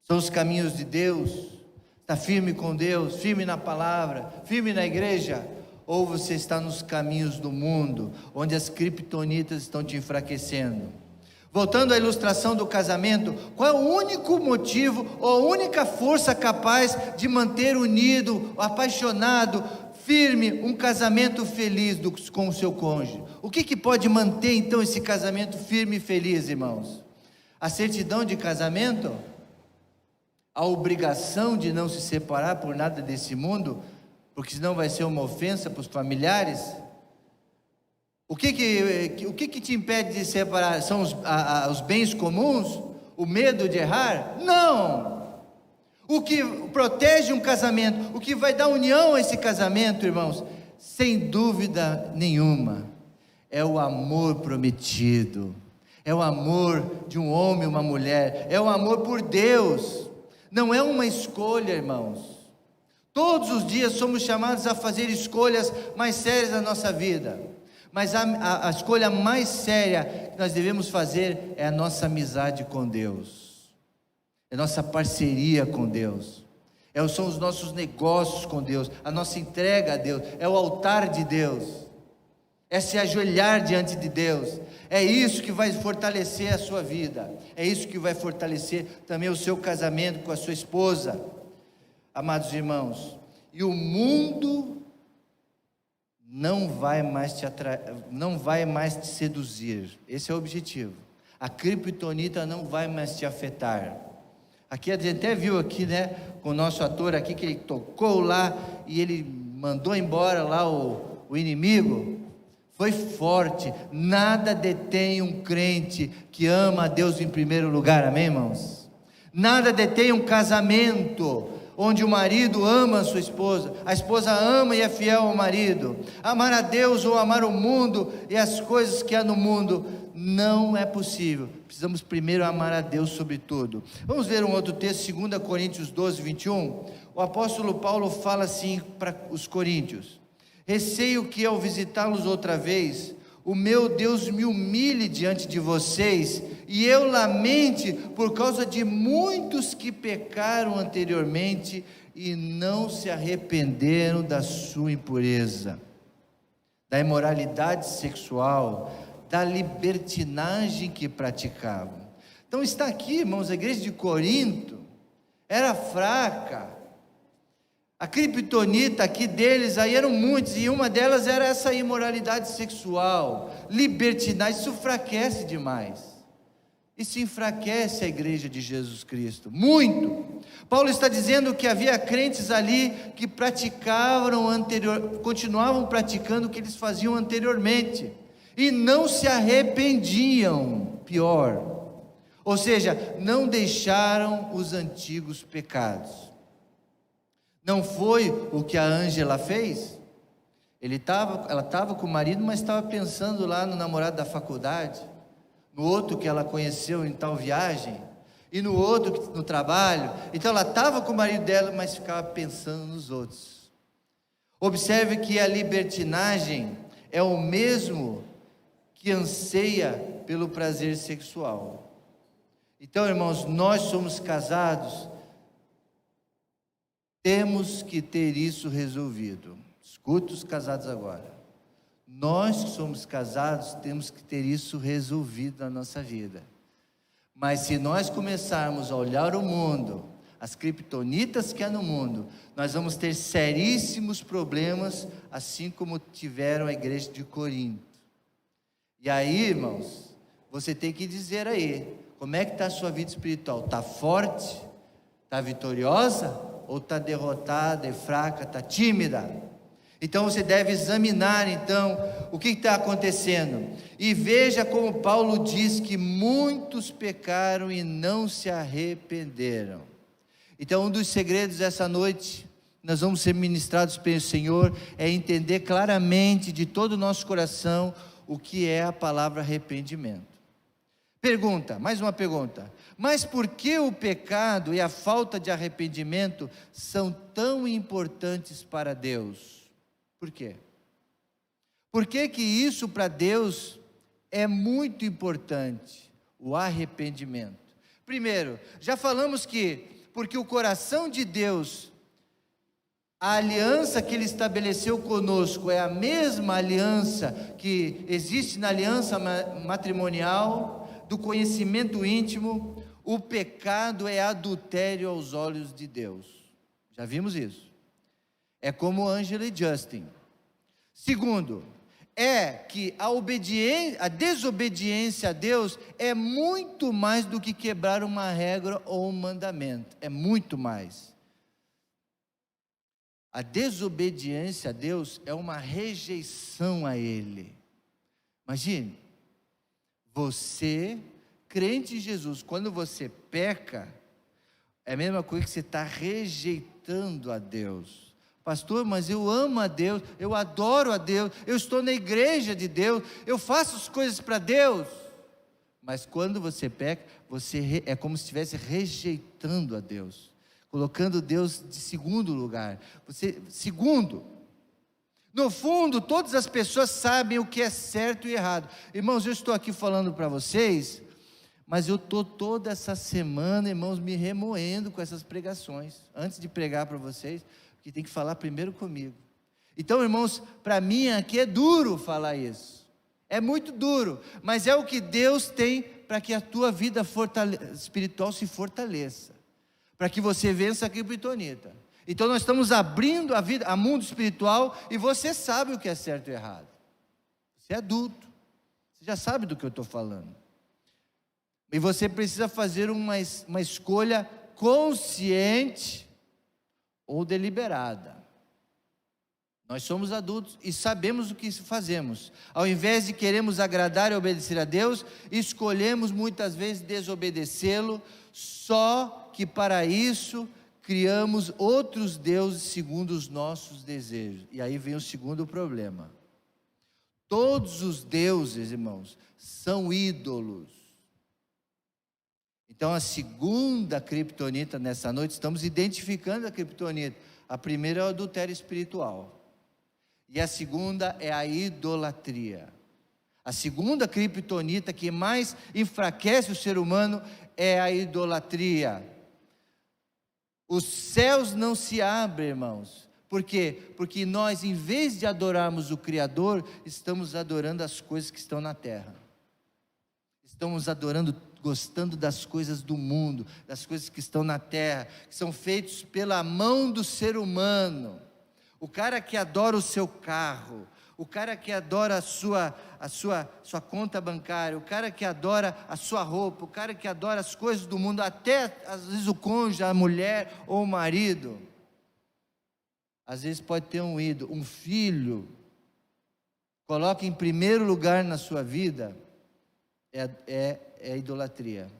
São os caminhos de Deus? Está firme com Deus, firme na palavra, firme na igreja? Ou você está nos caminhos do mundo, onde as criptonitas estão te enfraquecendo? Voltando à ilustração do casamento, qual é o único motivo ou a única força capaz de manter unido, apaixonado, firme, um casamento feliz com o seu cônjuge? O que pode manter então esse casamento firme e feliz, irmãos? A certidão de casamento? A obrigação de não se separar por nada desse mundo, porque senão vai ser uma ofensa para os familiares? O que te impede de separar? São os bens comuns? O medo de errar? Não! O que protege um casamento, o que vai dar união a esse casamento, irmãos, sem dúvida nenhuma, é o amor prometido, é o amor de um homem e uma mulher, é o amor por Deus. Não é uma escolha, irmãos. Todos os dias somos chamados a fazer escolhas mais sérias na nossa vida. Mas a escolha mais séria que nós devemos fazer é a nossa amizade com Deus. É a nossa parceria com Deus. São os nossos negócios com Deus. A nossa entrega a Deus. É o altar de Deus. É se ajoelhar diante de Deus. É isso que vai fortalecer a sua vida. É isso que vai fortalecer também o seu casamento com a sua esposa. Amados irmãos, e o mundo não vai mais te seduzir. Esse é o objetivo. A criptonita não vai mais te afetar. Aqui a gente até viu aqui, né, com o nosso ator aqui, que ele tocou lá e ele mandou embora lá o inimigo. Foi forte. Nada detém um crente que ama a Deus em primeiro lugar, amém, irmãos? Nada detém um casamento onde o marido ama a sua esposa, a esposa ama e é fiel ao marido. Amar a Deus ou amar o mundo e as coisas que há no mundo não é possível. Precisamos primeiro amar a Deus sobre tudo. Vamos ver um outro texto, 2 Coríntios 12, 21. O apóstolo Paulo fala assim para os coríntios: receio que ao visitá-los outra vez, o meu Deus me humilhe diante de vocês, e eu lamente por causa de muitos que pecaram anteriormente e não se arrependeram da sua impureza, da imoralidade sexual, da libertinagem que praticavam. Então está aqui, irmãos, a igreja de Corinto era fraca. A criptonita aqui deles, aí eram muitos, e uma delas era essa imoralidade sexual, libertinagem. Isso enfraquece demais. Isso enfraquece a igreja de Jesus Cristo, muito. Paulo está dizendo que havia crentes ali que continuavam praticando o que eles faziam anteriormente, e não se arrependiam, pior. Ou seja, não deixaram os antigos pecados. Não foi o que a Ângela fez? Ela estava com o marido, mas estava pensando lá no namorado da faculdade, no outro que ela conheceu em tal viagem, e no outro no trabalho. Então ela estava com o marido dela, mas ficava pensando nos outros. Observe que a libertinagem é o mesmo que anseia pelo prazer sexual. Então, irmãos, nós somos casados, temos que ter isso resolvido. Escuta os casados agora. Nós que somos casados temos que ter isso resolvido na nossa vida. Mas se nós começarmos a olhar o mundo, as criptonitas que há no mundo, nós vamos ter seríssimos problemas, assim como tiveram a igreja de Corinto. E aí, irmãos, você tem que dizer aí, como é que está a sua vida espiritual? Está forte? Está vitoriosa? Ou está derrotada, é fraca, está tímida? Então você deve examinar então o que está acontecendo. E veja como Paulo diz que muitos pecaram e não se arrependeram. Então um dos segredos dessa noite, nós vamos ser ministrados pelo Senhor, é entender claramente de todo o nosso coração o que é a palavra arrependimento. Pergunta, mais uma pergunta. Mas por que o pecado e a falta de arrependimento são tão importantes para Deus? Por quê? Por que que isso para Deus é muito importante? O arrependimento. Primeiro, já falamos que, porque o coração de Deus, a aliança que Ele estabeleceu conosco é a mesma aliança que existe na aliança matrimonial, do conhecimento íntimo. O pecado é adultério aos olhos de Deus. Já vimos isso. É como Angela e Justin. Segundo, é que a desobediência a Deus é muito mais do que quebrar uma regra ou um mandamento. É muito mais. A desobediência a Deus é uma rejeição a Ele. Imagine, você, crente em Jesus, quando você peca, é a mesma coisa que você está rejeitando a Deus. Pastor, mas eu amo a Deus, eu adoro a Deus, eu estou na igreja de Deus, eu faço as coisas para Deus. Mas quando você peca, você é como se estivesse rejeitando a Deus, colocando Deus de segundo lugar. Segundo, no fundo, todas as pessoas sabem o que é certo e errado. Irmãos, eu estou aqui falando para vocês, mas eu estou toda essa semana, irmãos, me remoendo com essas pregações, antes de pregar para vocês, porque tem que falar primeiro comigo. Então, irmãos, para mim aqui é duro falar isso, é muito duro, mas é o que Deus tem para que a tua vida espiritual se fortaleça, para que você vença a criptonita. Então nós estamos abrindo a vida, a mundo espiritual, e você sabe o que é certo e errado. Você é adulto, você já sabe do que eu estou falando. E você precisa fazer uma escolha consciente ou deliberada. Nós somos adultos e sabemos o que fazemos. Ao invés de queremos agradar e obedecer a Deus, escolhemos muitas vezes desobedecê-lo, só que para isso criamos outros deuses segundo os nossos desejos. E aí vem o segundo problema. Todos os deuses, irmãos, são ídolos. Então a segunda criptonita nessa noite, estamos identificando a criptonita. A primeira é o adultério espiritual. E a segunda é a idolatria. A segunda criptonita que mais enfraquece o ser humano é a idolatria. Os céus não se abrem, irmãos. Por quê? Porque nós, em vez de adorarmos o Criador, estamos adorando as coisas que estão na terra. Estamos adorando, gostando das coisas do mundo, das coisas que estão na terra, que são feitas pela mão do ser humano. O cara que adora o seu carro, o cara que adora a sua conta bancária, o cara que adora a sua roupa, o cara que adora as coisas do mundo, até às vezes o cônjuge, a mulher ou o marido, às vezes pode ter um ídolo, um filho, coloca em primeiro lugar na sua vida, é idolatria.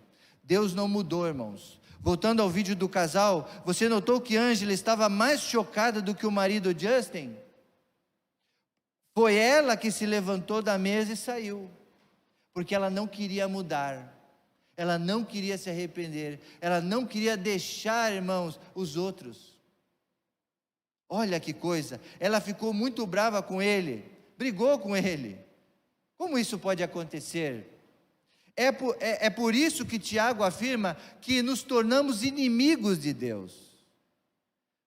Deus não mudou, irmãos. Voltando ao vídeo do casal, você notou que Angela estava mais chocada do que o marido Justin? Foi ela que se levantou da mesa e saiu, porque ela não queria mudar, ela não queria se arrepender, ela não queria deixar, irmãos, os outros. Olha que coisa, ela ficou muito brava com ele, brigou com ele, Como isso pode acontecer? É por isso que Tiago afirma que nos tornamos inimigos de Deus.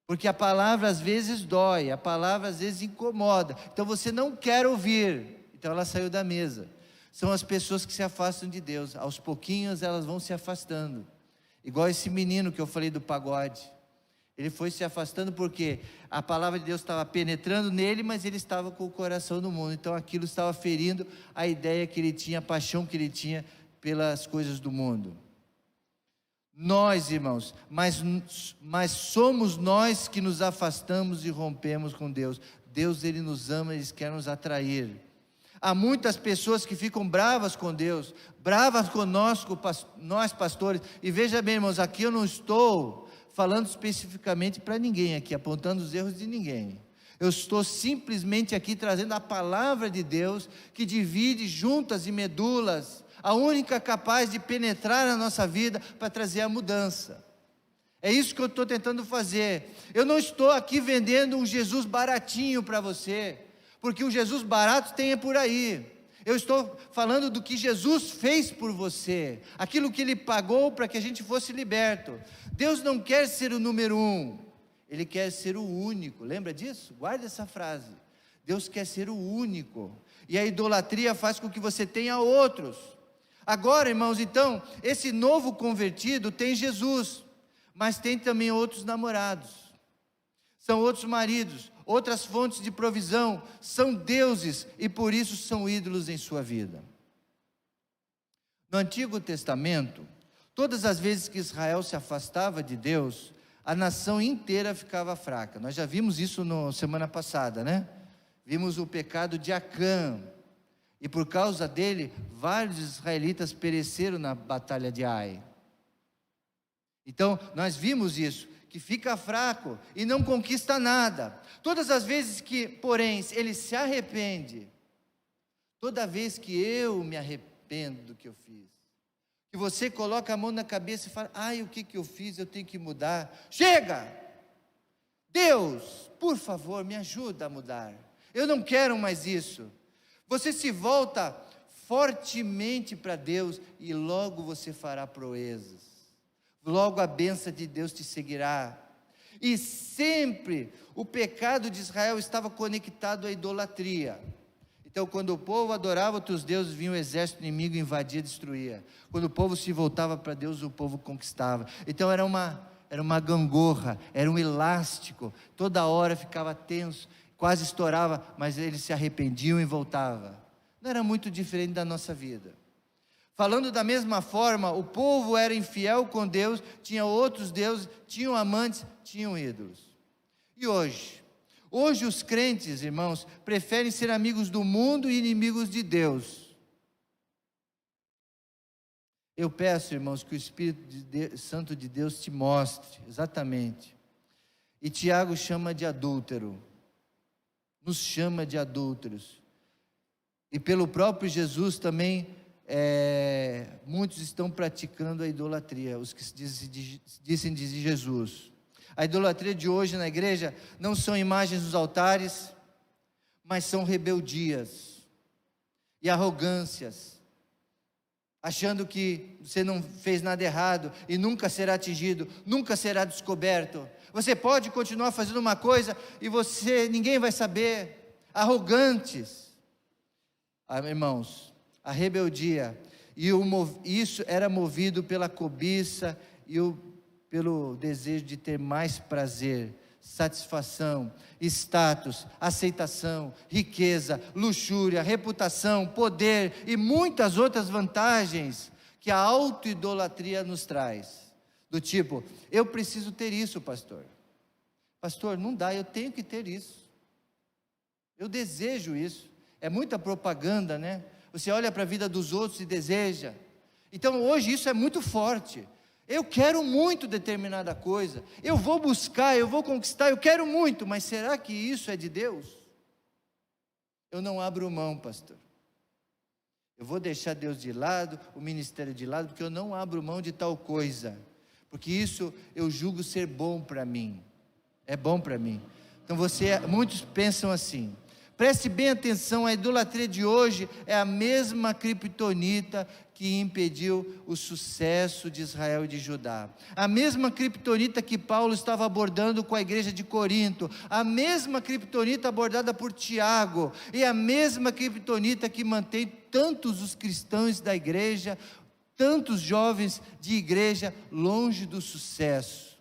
Porque a palavra às vezes dói, a palavra às vezes incomoda. Então você não quer ouvir. Então ela saiu da mesa. São as pessoas que se afastam de Deus. Aos pouquinhos elas vão se afastando. Igual esse menino que eu falei do pagode. Ele foi se afastando porque a palavra de Deus estava penetrando nele, mas ele estava com o coração no mundo. Então aquilo estava ferindo a ideia que ele tinha, a paixão que ele tinha pelas coisas do mundo. Nós, irmãos, mas somos nós que nos afastamos e rompemos com Deus. Deus, Ele nos ama, Ele quer nos atrair. Há muitas pessoas que ficam bravas com Deus, bravas conosco, nós pastores. E veja bem, irmãos, aqui eu não estou falando especificamente para ninguém aqui, apontando os erros de ninguém. Eu estou simplesmente aqui trazendo a palavra de Deus, que divide juntas e medulas, a única capaz de penetrar na nossa vida para trazer a mudança. É isso que eu estou tentando fazer. Eu não estou aqui vendendo um Jesus baratinho para você, porque o Jesus barato tem por aí. Eu estou falando do que Jesus fez por você, aquilo que Ele pagou para que a gente fosse liberto. Deus não quer ser o número 1, Ele quer ser o único. Lembra disso? Guarda essa frase. Deus quer ser o único, e a idolatria faz com que você tenha outros. Agora, irmãos, então, esse novo convertido tem Jesus, mas tem também outros namorados, são outros maridos, outras fontes de provisão, são deuses e por isso são ídolos em sua vida. No Antigo Testamento, todas as vezes que Israel se afastava de Deus, a nação inteira ficava fraca. Nós já vimos isso na semana passada, né? Vimos o pecado de Acã, e por causa dele, vários israelitas pereceram na batalha de Ai. Então, nós vimos isso, que fica fraco e não conquista nada. Todas as vezes que, porém, ele se arrepende, toda vez que eu me arrependo do que eu fiz, que você coloca a mão na cabeça e fala, ai, o que eu fiz, eu tenho que mudar. Chega! Deus, por favor, me ajuda a mudar. Eu não quero mais isso. Você se volta fortemente para Deus e logo você fará proezas. Logo a bênção de Deus te seguirá. E sempre o pecado de Israel estava conectado à idolatria. Então, quando o povo adorava outros deuses, vinha o exército inimigo, invadia e destruía. Quando o povo se voltava para Deus, o povo conquistava. Então era uma gangorra, era um elástico, toda hora ficava tenso, quase estourava, mas eles se arrependiam e voltavam. Não era muito diferente da nossa vida. Falando da mesma forma, o povo era infiel com Deus, tinha outros deuses, tinham amantes, tinham ídolos. E hoje? Hoje os crentes, irmãos, preferem ser amigos do mundo e inimigos de Deus. Eu peço, irmãos, que o Espírito Santo de Deus te mostre, exatamente. E Tiago chama de adúltero. Nos chama de adúlteros. E pelo próprio Jesus também, muitos estão praticando a idolatria, os que dizem de Jesus. A idolatria de hoje na igreja não são imagens nos altares, mas são rebeldias e arrogâncias, achando que você não fez nada errado e nunca será atingido, nunca será descoberto. Você pode continuar fazendo uma coisa e ninguém vai saber. Arrogantes. Irmãos, a rebeldia, isso era movido pela cobiça e pelo desejo de ter mais prazer, satisfação, status, aceitação, riqueza, luxúria, reputação, poder e muitas outras vantagens que a auto-idolatria nos traz. Do tipo, eu preciso ter isso, pastor. Pastor, não dá, eu tenho que ter isso. Eu desejo isso. É muita propaganda, né? Você olha para a vida dos outros e deseja. Então hoje isso é muito forte. Eu quero muito determinada coisa. Eu vou buscar, eu vou conquistar, eu quero muito. Mas será que isso é de Deus? Eu não abro mão, pastor. Eu vou deixar Deus de lado, o ministério de lado, porque eu não abro mão de tal coisa. Porque isso eu julgo ser bom para mim. É bom para mim. Então muitos pensam assim. Preste bem atenção, a idolatria de hoje é a mesma criptonita que impediu o sucesso de Israel e de Judá. A mesma criptonita que Paulo estava abordando com a igreja de Corinto, a mesma criptonita abordada por Tiago, e a mesma criptonita que mantém tantos os cristãos da igreja, tantos jovens de igreja longe do sucesso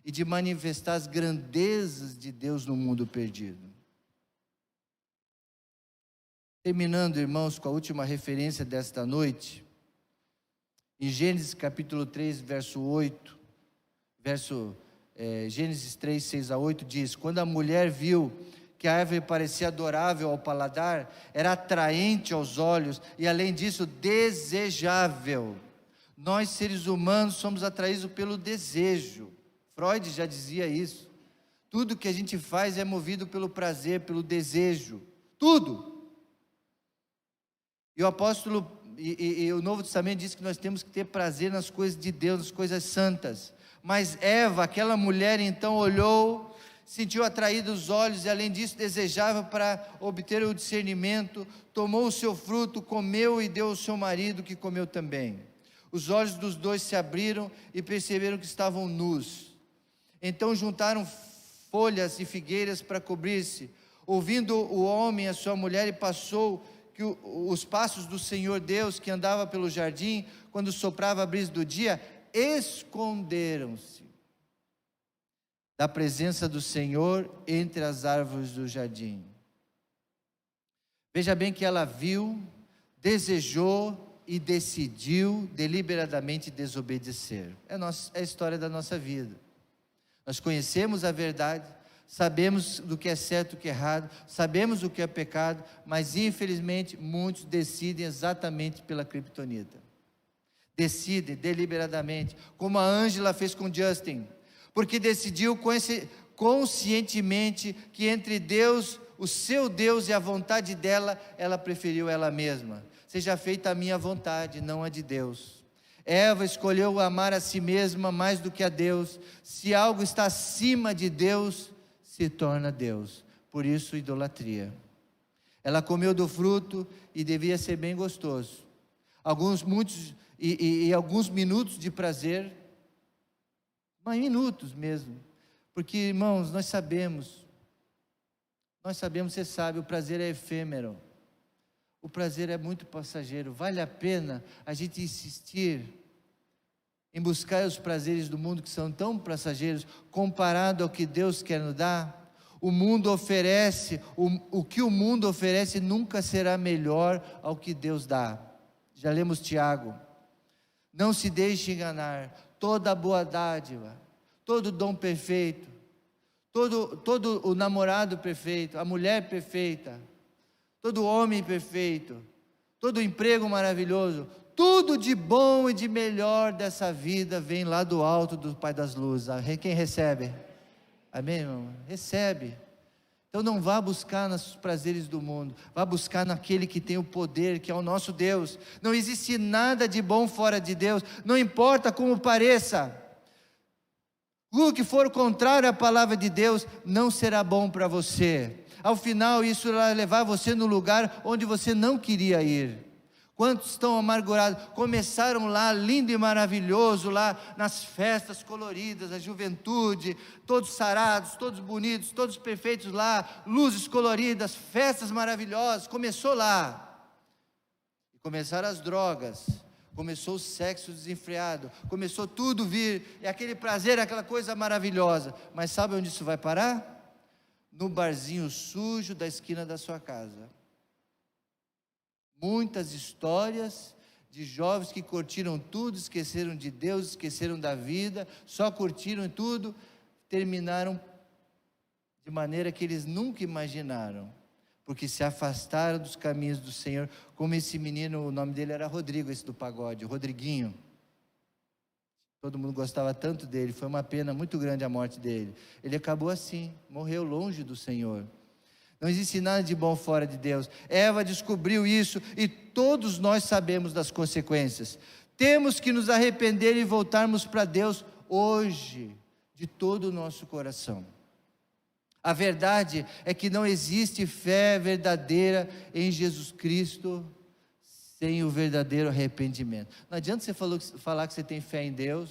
e de manifestar as grandezas de Deus no mundo perdido. Terminando, irmãos, com a última referência desta noite, em Gênesis capítulo 3, verso 8, Gênesis 3, 6 a 8 diz: quando a mulher viu que a árvore parecia adorável ao paladar, era atraente aos olhos e, além disso, desejável. Nós, seres humanos, somos atraídos pelo desejo. Freud já dizia isso. Tudo que a gente faz é movido pelo prazer, pelo desejo. Tudo. E o apóstolo e o Novo Testamento diz que nós temos que ter prazer nas coisas de Deus, nas coisas santas. Mas Eva, aquela mulher, então olhou, sentiu atraído os olhos e, além disso, desejava para obter o discernimento, tomou o seu fruto, comeu e deu ao seu marido, que comeu também. Os olhos dos dois se abriram e perceberam que estavam nus. Então juntaram folhas e figueiras para cobrir-se. Ouvindo o homem e a sua mulher, e passou que os passos do Senhor Deus, que andava pelo jardim, quando soprava a brisa do dia, esconderam-se da presença do Senhor entre as árvores do jardim. Veja bem que ela viu, desejou e decidiu deliberadamente desobedecer. É a história da nossa vida. Nós conhecemos a verdade, sabemos do que é certo e o que é errado, sabemos o que é pecado, mas infelizmente muitos decidem exatamente pela criptonita. Decidem deliberadamente, como a Ângela fez com Justin, porque decidiu conscientemente que entre Deus, o seu Deus e a vontade dela, ela preferiu ela mesma. Seja feita a minha vontade, não a de Deus. Eva escolheu amar a si mesma mais do que a Deus. Se algo está acima de Deus, se torna Deus. Por isso, idolatria. Ela comeu do fruto e devia ser bem gostoso. Alguns minutos de prazer, mas minutos mesmo. Porque, irmãos, nós sabemos, você sabe, o prazer é efêmero. O prazer é muito passageiro. Vale a pena a gente insistir em buscar os prazeres do mundo que são tão passageiros, comparado ao que Deus quer nos dar? O mundo oferece, o que o mundo oferece nunca será melhor ao que Deus dá. Já lemos Tiago. Não se deixe enganar, toda boa dádiva, todo dom perfeito, todo o namorado perfeito, a mulher perfeita, todo homem perfeito, todo emprego maravilhoso, tudo de bom e de melhor dessa vida vem lá do alto do Pai das Luzes. Quem recebe? Amém, irmão? Recebe. Então não vá buscar nos prazeres do mundo, vá buscar naquele que tem o poder, que é o nosso Deus. Não existe nada de bom fora de Deus, não importa como pareça. O que for contrário à palavra de Deus não será bom para você. Ao final isso vai levar você no lugar onde você não queria ir. Quantos estão amargurados? Começaram lá, lindo e maravilhoso, lá nas festas coloridas, a juventude, todos sarados, todos bonitos, todos perfeitos lá, luzes coloridas, festas maravilhosas, começou lá. E começaram as drogas, começou o sexo desenfreado, começou tudo vir, e aquele prazer, aquela coisa maravilhosa. Mas sabe onde isso vai parar? No barzinho sujo da esquina da sua casa. Muitas histórias de jovens que curtiram tudo, esqueceram de Deus, esqueceram da vida, só curtiram tudo, terminaram de maneira que eles nunca imaginaram, porque se afastaram dos caminhos do Senhor, como esse menino, o nome dele era Rodrigo, esse do pagode, Rodriguinho. Todo mundo gostava tanto dele, foi uma pena muito grande a morte dele. Ele acabou assim, morreu longe do Senhor. Não existe nada de bom fora de Deus. Eva descobriu isso e todos nós sabemos das consequências. Temos que nos arrepender e voltarmos para Deus hoje, de todo o nosso coração. A verdade é que não existe fé verdadeira em Jesus Cristo sem o verdadeiro arrependimento. Não adianta você falar que você tem fé em Deus,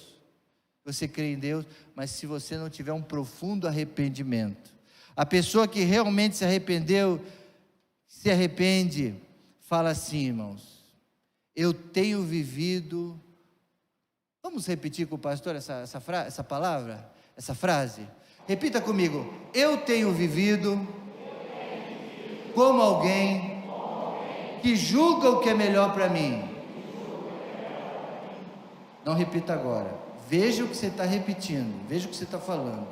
que você crê em Deus, mas se você não tiver um profundo arrependimento. A pessoa que realmente se arrependeu, se arrepende, fala assim, irmãos, eu tenho vivido. Vamos repetir com o pastor essa palavra, essa frase? Repita comigo. Eu tenho vivido como alguém que julga o que é melhor para mim. Não repita agora. Veja o que você está repetindo. Veja o que você está falando.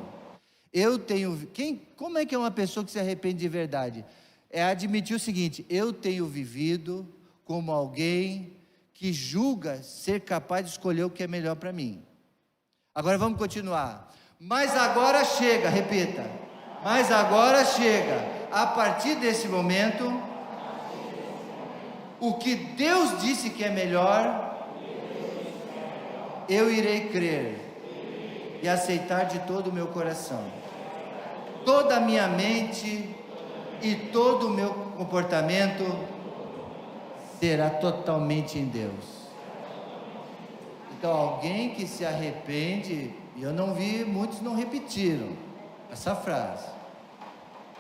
Eu tenho. Como é que é uma pessoa que se arrepende de verdade? É admitir o seguinte: eu tenho vivido como alguém que julga ser capaz de escolher o que é melhor para mim. Agora vamos continuar. Mas agora chega, repita. Mas agora chega, a partir desse momento, o que Deus disse que é melhor, eu irei crer e aceitar de todo o meu coração. Toda a minha mente e todo o meu comportamento será totalmente em Deus. Então, alguém que se arrepende, e eu não vi, muitos não repetiram essa frase.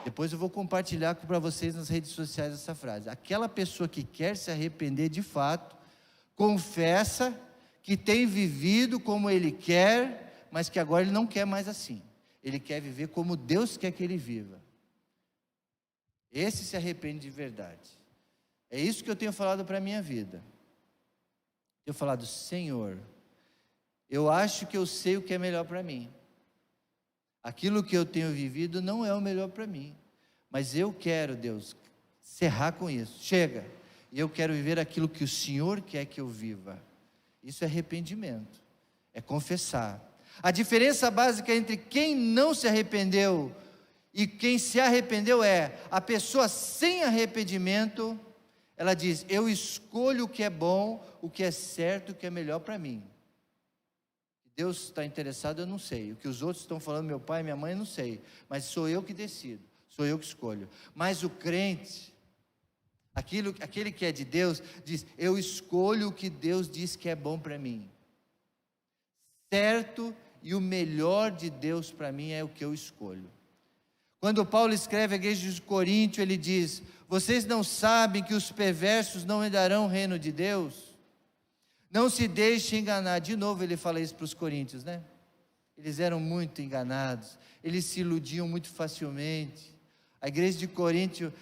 Depois eu vou compartilhar para vocês nas redes sociais essa frase. Aquela pessoa que quer se arrepender de fato, confessa que tem vivido como ele quer, mas que agora ele não quer mais assim. Ele quer viver como Deus quer que ele viva. Esse se arrepende de verdade. É isso que eu tenho falado para a minha vida. Eu tenho falado, Senhor, eu acho que eu sei o que é melhor para mim. Aquilo que eu tenho vivido não é o melhor para mim. Mas eu quero, Deus, encerrar com isso. Chega. E eu quero viver aquilo que o Senhor quer que eu viva. Isso é arrependimento. É confessar. A diferença básica entre quem não se arrependeu e quem se arrependeu é a pessoa sem arrependimento. Ela diz, eu escolho o que é bom, o que é certo, o que é melhor para mim. Deus está interessado, eu não sei. O que os outros estão falando, meu pai, minha mãe, eu não sei. Mas sou eu que decido, sou eu que escolho. Mas o crente, aquele que é de Deus, diz, eu escolho o que Deus diz que é bom para mim. Certo, e o melhor de Deus para mim é o que eu escolho. Quando Paulo escreve a igreja de Coríntio, ele diz, vocês não sabem que os perversos não herdarão o reino de Deus? Não se deixe enganar. De novo ele fala isso para os coríntios, né? Eles eram muito enganados, eles se iludiam muito facilmente. A igreja de Coríntio,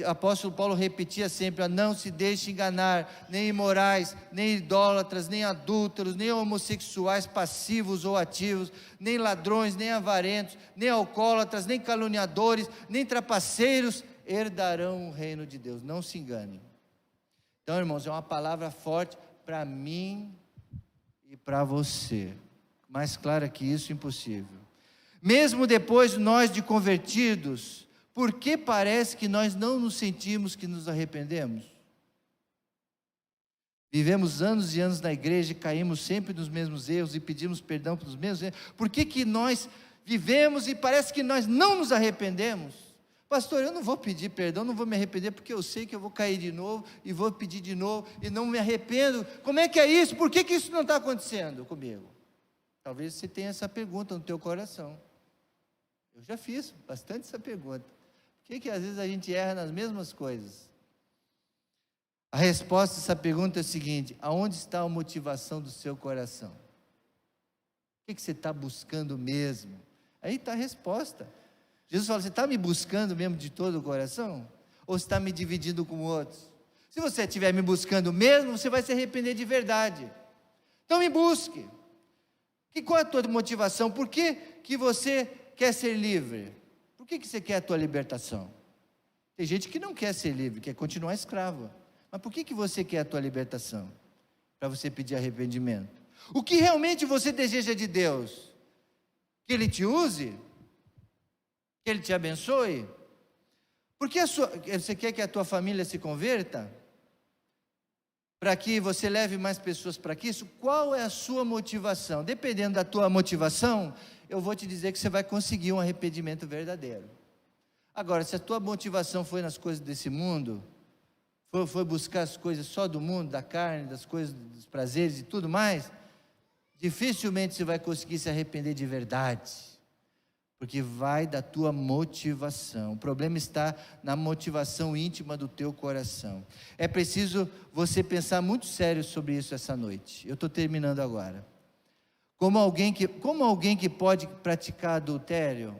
o apóstolo Paulo repetia sempre, não se deixe enganar, nem imorais, nem idólatras, nem adúlteros, nem homossexuais passivos ou ativos, nem ladrões, nem avarentos, nem alcoólatras, nem caluniadores, nem trapaceiros herdarão o reino de Deus. Não se engane. Então, irmãos, é uma palavra forte para mim e para você. Mais clara que isso, impossível. Mesmo depois de nós de convertidos, por que parece que nós não nos sentimos que nos arrependemos? Vivemos anos e anos na igreja e caímos sempre nos mesmos erros e pedimos perdão pelos mesmos erros. Por que nós vivemos e parece que nós não nos arrependemos? Pastor, eu não vou pedir perdão, não vou me arrepender, porque eu sei que eu vou cair de novo, e vou pedir de novo, e não me arrependo. Como é que é isso? Por que isso não está acontecendo comigo? Talvez você tenha essa pergunta no teu coração. Eu já fiz bastante essa pergunta. Por que às vezes a gente erra nas mesmas coisas? A resposta a essa pergunta é a seguinte, aonde está a motivação do seu coração? O que você está buscando mesmo? Aí está a resposta. Jesus fala, você está me buscando mesmo de todo o coração? Ou você está me dividindo com outros? Se você estiver me buscando mesmo, você vai se arrepender de verdade. Então me busque. E qual é a tua motivação? Por que você quer ser livre? Por que você quer a tua libertação? Tem gente que não quer ser livre, quer continuar escravo. Mas por que você quer a tua libertação? Para você pedir arrependimento. O que realmente você deseja de Deus? Que Ele te use? Que Ele te abençoe? Porque você quer que a tua família se converta? Para que você leve mais pessoas para Cristo? Qual é a sua motivação? Dependendo da tua motivação, eu vou te dizer que você vai conseguir um arrependimento verdadeiro. Agora, se a tua motivação foi nas coisas desse mundo, foi buscar as coisas só do mundo, da carne, das coisas, dos prazeres e tudo mais, dificilmente você vai conseguir se arrepender de verdade, porque vai da tua motivação. O problema está na motivação íntima do teu coração. É preciso você pensar muito sério sobre isso essa noite. Eu estou terminando agora. Como alguém que pode praticar adultério,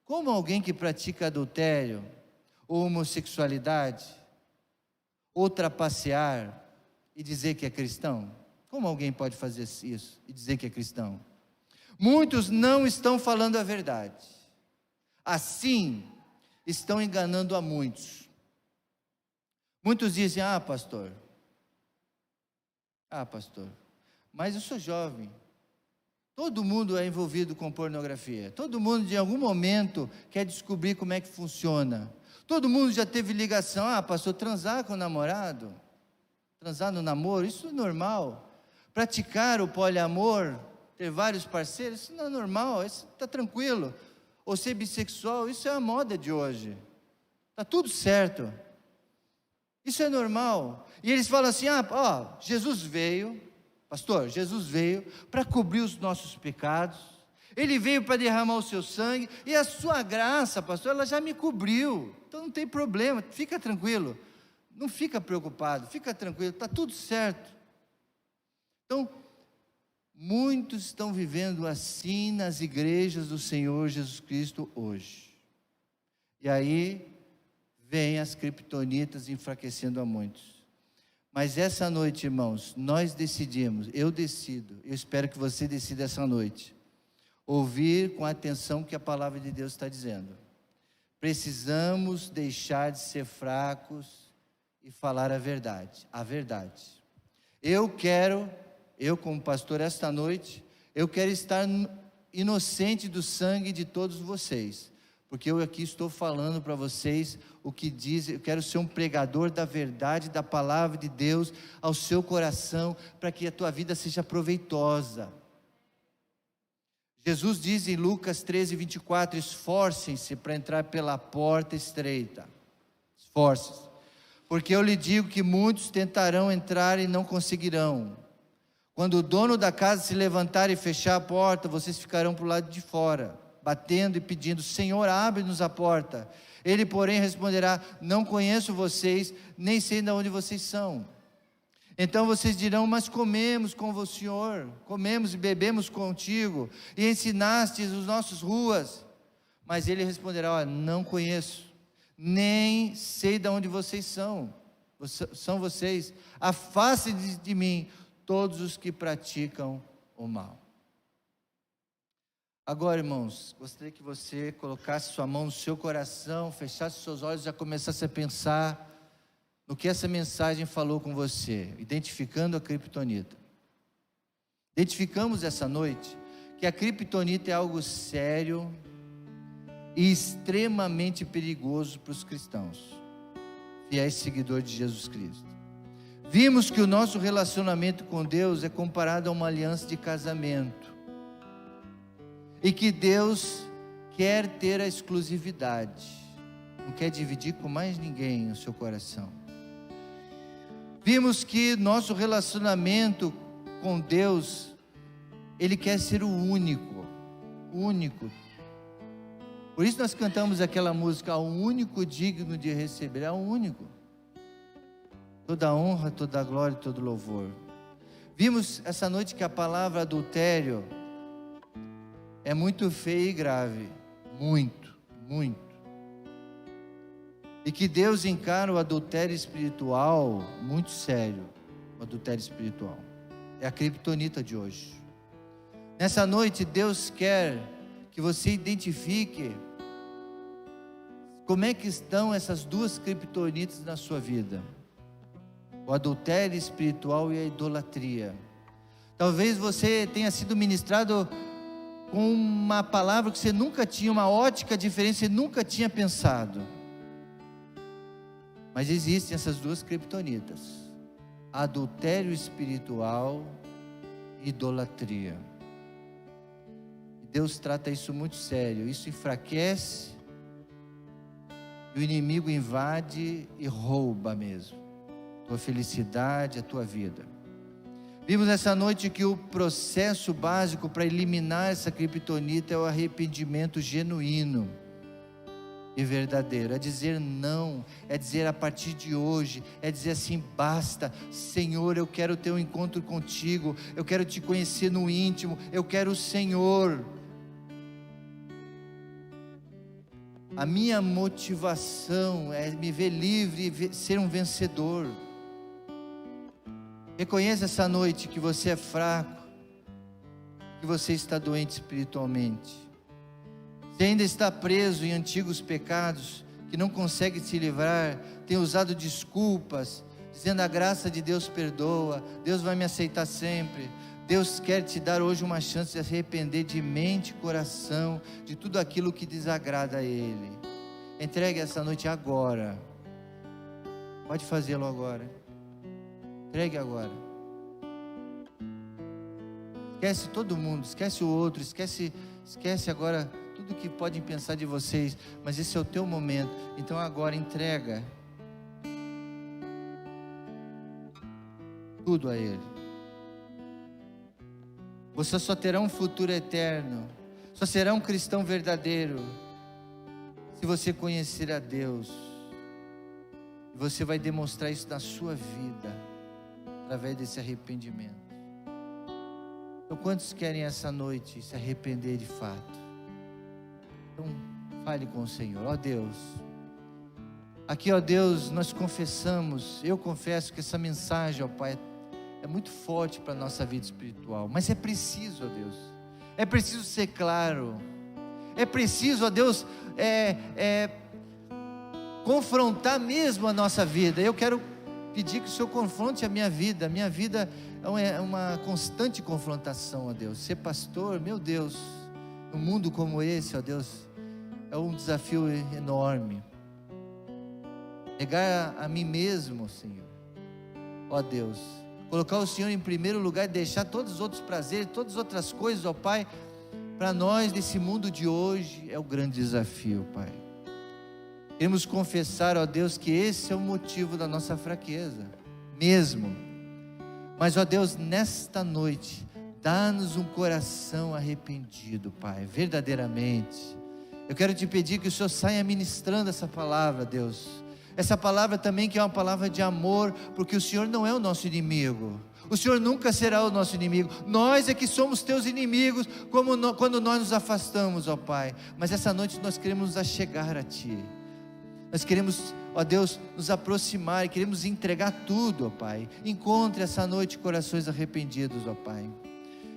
como alguém que pratica adultério, ou homossexualidade, ou trapacear e dizer que é cristão? Como alguém pode fazer isso e dizer que é cristão? Muitos não estão falando a verdade. Assim, estão enganando a muitos. Muitos dizem: pastor, mas eu sou jovem. Todo mundo é envolvido com pornografia. Todo mundo, de algum momento, quer descobrir como é que funciona. Todo mundo já teve ligação. Pastor, transar com o namorado, transar no namoro, isso é normal. Praticar o poliamor, ter vários parceiros, isso não é normal, isso está tranquilo. Ou ser bissexual, isso é a moda de hoje. Está tudo certo. Isso é normal. E eles falam assim: Jesus veio, pastor, Jesus veio para cobrir os nossos pecados. Ele veio para derramar o seu sangue, e a sua graça, pastor, ela já me cobriu. Então não tem problema, fica tranquilo. Não fica preocupado, fica tranquilo, está tudo certo. Então, muitos estão vivendo assim nas igrejas do Senhor Jesus Cristo hoje. E aí, vem as criptonitas enfraquecendo a muitos. Mas essa noite, irmãos, nós decidimos, eu decido, eu espero que você decida essa noite, ouvir com atenção o que a palavra de Deus está dizendo. Precisamos deixar de ser fracos e falar a verdade, a verdade. Eu como pastor esta noite, eu quero estar inocente do sangue de todos vocês, porque eu aqui estou falando para vocês o que diz. Eu quero ser um pregador da verdade, da palavra de Deus ao seu coração, para que a tua vida seja proveitosa. Jesus diz em Lucas 13:24, esforcem-se para entrar pela porta estreita, esforcem-se, porque eu lhe digo que muitos tentarão entrar e não conseguirão. Quando o dono da casa se levantar e fechar a porta, vocês ficarão para o lado de fora, batendo e pedindo: Senhor, abre-nos a porta. Ele, porém, responderá: não conheço vocês, nem sei de onde vocês são. Então vocês dirão: mas comemos com o Senhor, comemos e bebemos contigo, e ensinaste as nossas ruas. Mas ele responderá: não conheço, nem sei de onde vocês são. São vocês, afastem-se de mim todos os que praticam o mal. Agora, irmãos, gostaria que você colocasse sua mão no seu coração, fechasse seus olhos e já começasse a pensar no que essa mensagem falou com você, identificando a criptonita. Identificamos essa noite que a criptonita é algo sério e extremamente perigoso para os cristãos, fiéis seguidores de Jesus Cristo. Vimos que o nosso relacionamento com Deus é comparado a uma aliança de casamento, e que Deus quer ter a exclusividade, não quer dividir com mais ninguém o seu coração. Vimos que nosso relacionamento com Deus, Ele quer ser o único. Por isso nós cantamos aquela música: o único digno de receber, é o único. Toda a honra, toda a glória e todo louvor. Vimos essa noite que a palavra adultério é muito feia e grave, muito. E que Deus encara o adultério espiritual muito sério. O adultério espiritual é a criptonita de hoje. Nessa noite Deus quer que você identifique como é que estão essas duas criptonitas na sua vida: o adultério espiritual e a idolatria. Talvez você tenha sido ministrado com uma palavra que você nunca tinha, uma ótica diferente, você nunca tinha pensado. Mas existem essas duas criptonitas: adultério espiritual e idolatria. E Deus trata isso muito sério. Isso enfraquece E o inimigo invade e rouba mesmo tua felicidade, a tua vida. Vimos nessa noite que o processo básico para eliminar essa criptonita é o arrependimento genuíno e verdadeiro. É dizer não, é dizer a partir de hoje, é dizer assim: basta, Senhor, eu quero ter um encontro contigo, eu quero te conhecer no íntimo, eu quero o Senhor. A minha motivação é me ver livre e ser um vencedor. Reconheça essa noite que você é fraco, que você está doente espiritualmente. Se ainda está preso em antigos pecados, que não consegue se livrar, tem usado desculpas, dizendo: a graça de Deus perdoa, Deus vai me aceitar sempre. Deus quer te dar hoje uma chance de se arrepender de mente e coração, de tudo aquilo que desagrada a Ele. Entregue essa noite agora. Pode fazê-lo agora. Entregue agora. Esquece todo mundo, esquece o outro, esquece agora tudo que podem pensar de vocês, mas esse é o teu momento. Então agora entrega tudo a Ele. Você só terá um futuro eterno, só será um cristão verdadeiro se você conhecer a Deus. E você vai demonstrar isso na sua vida, através desse arrependimento. Então, quantos querem essa noite se arrepender de fato? Então, fale com o Senhor. Ó Deus, aqui, ó Deus, nós confessamos, eu confesso que essa mensagem, ó Pai, é muito forte para a nossa vida espiritual, mas é preciso, ó Deus, é preciso ser claro, é preciso, ó Deus, confrontar mesmo a nossa vida. Eu quero pedir que o Senhor confronte a minha vida é uma constante confrontação, ó Deus. Ser pastor, meu Deus, num mundo como esse, ó Deus, é um desafio enorme. Negar a mim mesmo, Senhor, ó Deus, colocar o Senhor em primeiro lugar e deixar todos os outros prazeres, todas as outras coisas, ó Pai, para nós nesse mundo de hoje é o grande desafio, Pai. Queremos confessar, ó Deus, que esse é o motivo da nossa fraqueza, mesmo. Mas, ó Deus, nesta noite, dá-nos um coração arrependido, Pai, verdadeiramente. Eu quero te pedir que o Senhor saia ministrando essa palavra, Deus. Essa palavra também que é uma palavra de amor, porque o Senhor não é o nosso inimigo. O Senhor nunca será o nosso inimigo. Nós é que somos teus inimigos, quando nós nos afastamos, ó Pai. Mas essa noite nós queremos nos achegar a Ti. Nós queremos, ó Deus, nos aproximar e queremos entregar tudo, ó Pai. Encontre essa noite corações arrependidos, ó Pai.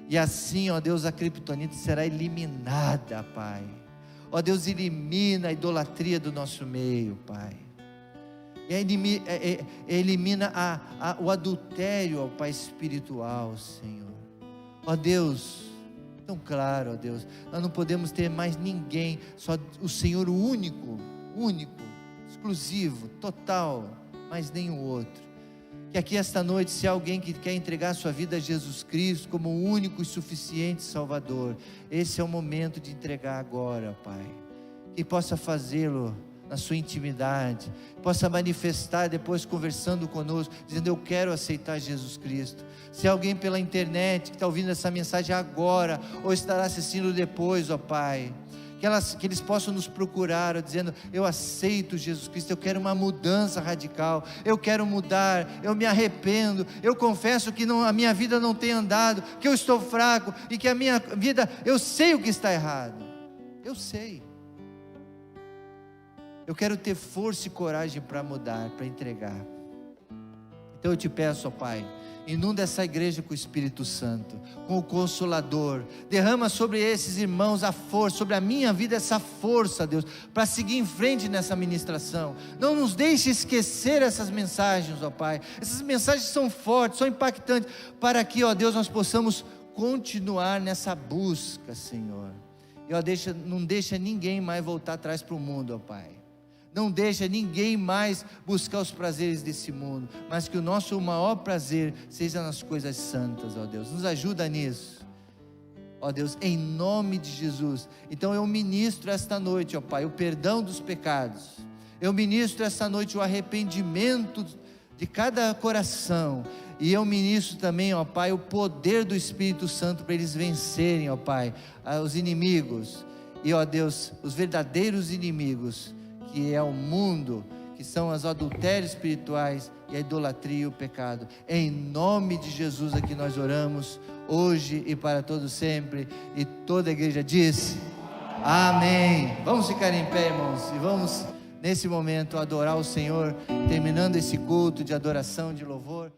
E assim, ó Deus, a criptonita será eliminada, Pai. Ó Deus, elimina a idolatria do nosso meio, Pai. E elimina o adultério, ó Pai, espiritual, Senhor. Ó Deus, tão claro, ó Deus, nós não podemos ter mais ninguém, só o Senhor, o único, exclusivo, total, mais nenhum outro. Que aqui esta noite, se há alguém que quer entregar a sua vida a Jesus Cristo como o único e suficiente Salvador, esse é o momento de entregar agora, Pai. Que possa fazê-lo na sua intimidade, possa manifestar depois conversando conosco, dizendo: eu quero aceitar Jesus Cristo. Se há alguém pela internet que está ouvindo essa mensagem agora, ou estará assistindo depois, ó Pai, que eles possam nos procurar, ó, dizendo: eu aceito Jesus Cristo, eu quero uma mudança radical, eu quero mudar, eu me arrependo, eu confesso que a minha vida não tem andado, que eu estou fraco, e que a minha vida, eu sei o que está errado, eu sei. Eu quero ter força e coragem para mudar, para entregar. Então eu te peço, ó Pai, inunda essa igreja com o Espírito Santo, com o Consolador. Derrama sobre esses irmãos a força, sobre a minha vida essa força, Deus, para seguir em frente nessa ministração. Não nos deixe esquecer essas mensagens, ó Pai. Essas mensagens são fortes, são impactantes, para que, ó Deus, nós possamos continuar nessa busca, Senhor. E ó, não deixa ninguém mais voltar atrás para o mundo, ó Pai. Não deixa ninguém mais buscar os prazeres desse mundo, mas que o nosso maior prazer seja nas coisas santas, ó Deus. Nos ajuda nisso, ó Deus, em nome de Jesus. Então eu ministro esta noite, ó Pai, o perdão dos pecados. Eu ministro essa noite o arrependimento de cada coração. E eu ministro também, ó Pai, o poder do Espírito Santo para eles vencerem, ó Pai, os inimigos. E, ó Deus, os verdadeiros inimigos, que é o mundo, que são os adultérios espirituais e a idolatria e o pecado. Em nome de Jesus aqui nós oramos, hoje e para todos sempre. E toda a igreja disse: amém. Vamos ficar em pé, irmãos, e vamos nesse momento adorar o Senhor, terminando esse culto de adoração, de louvor.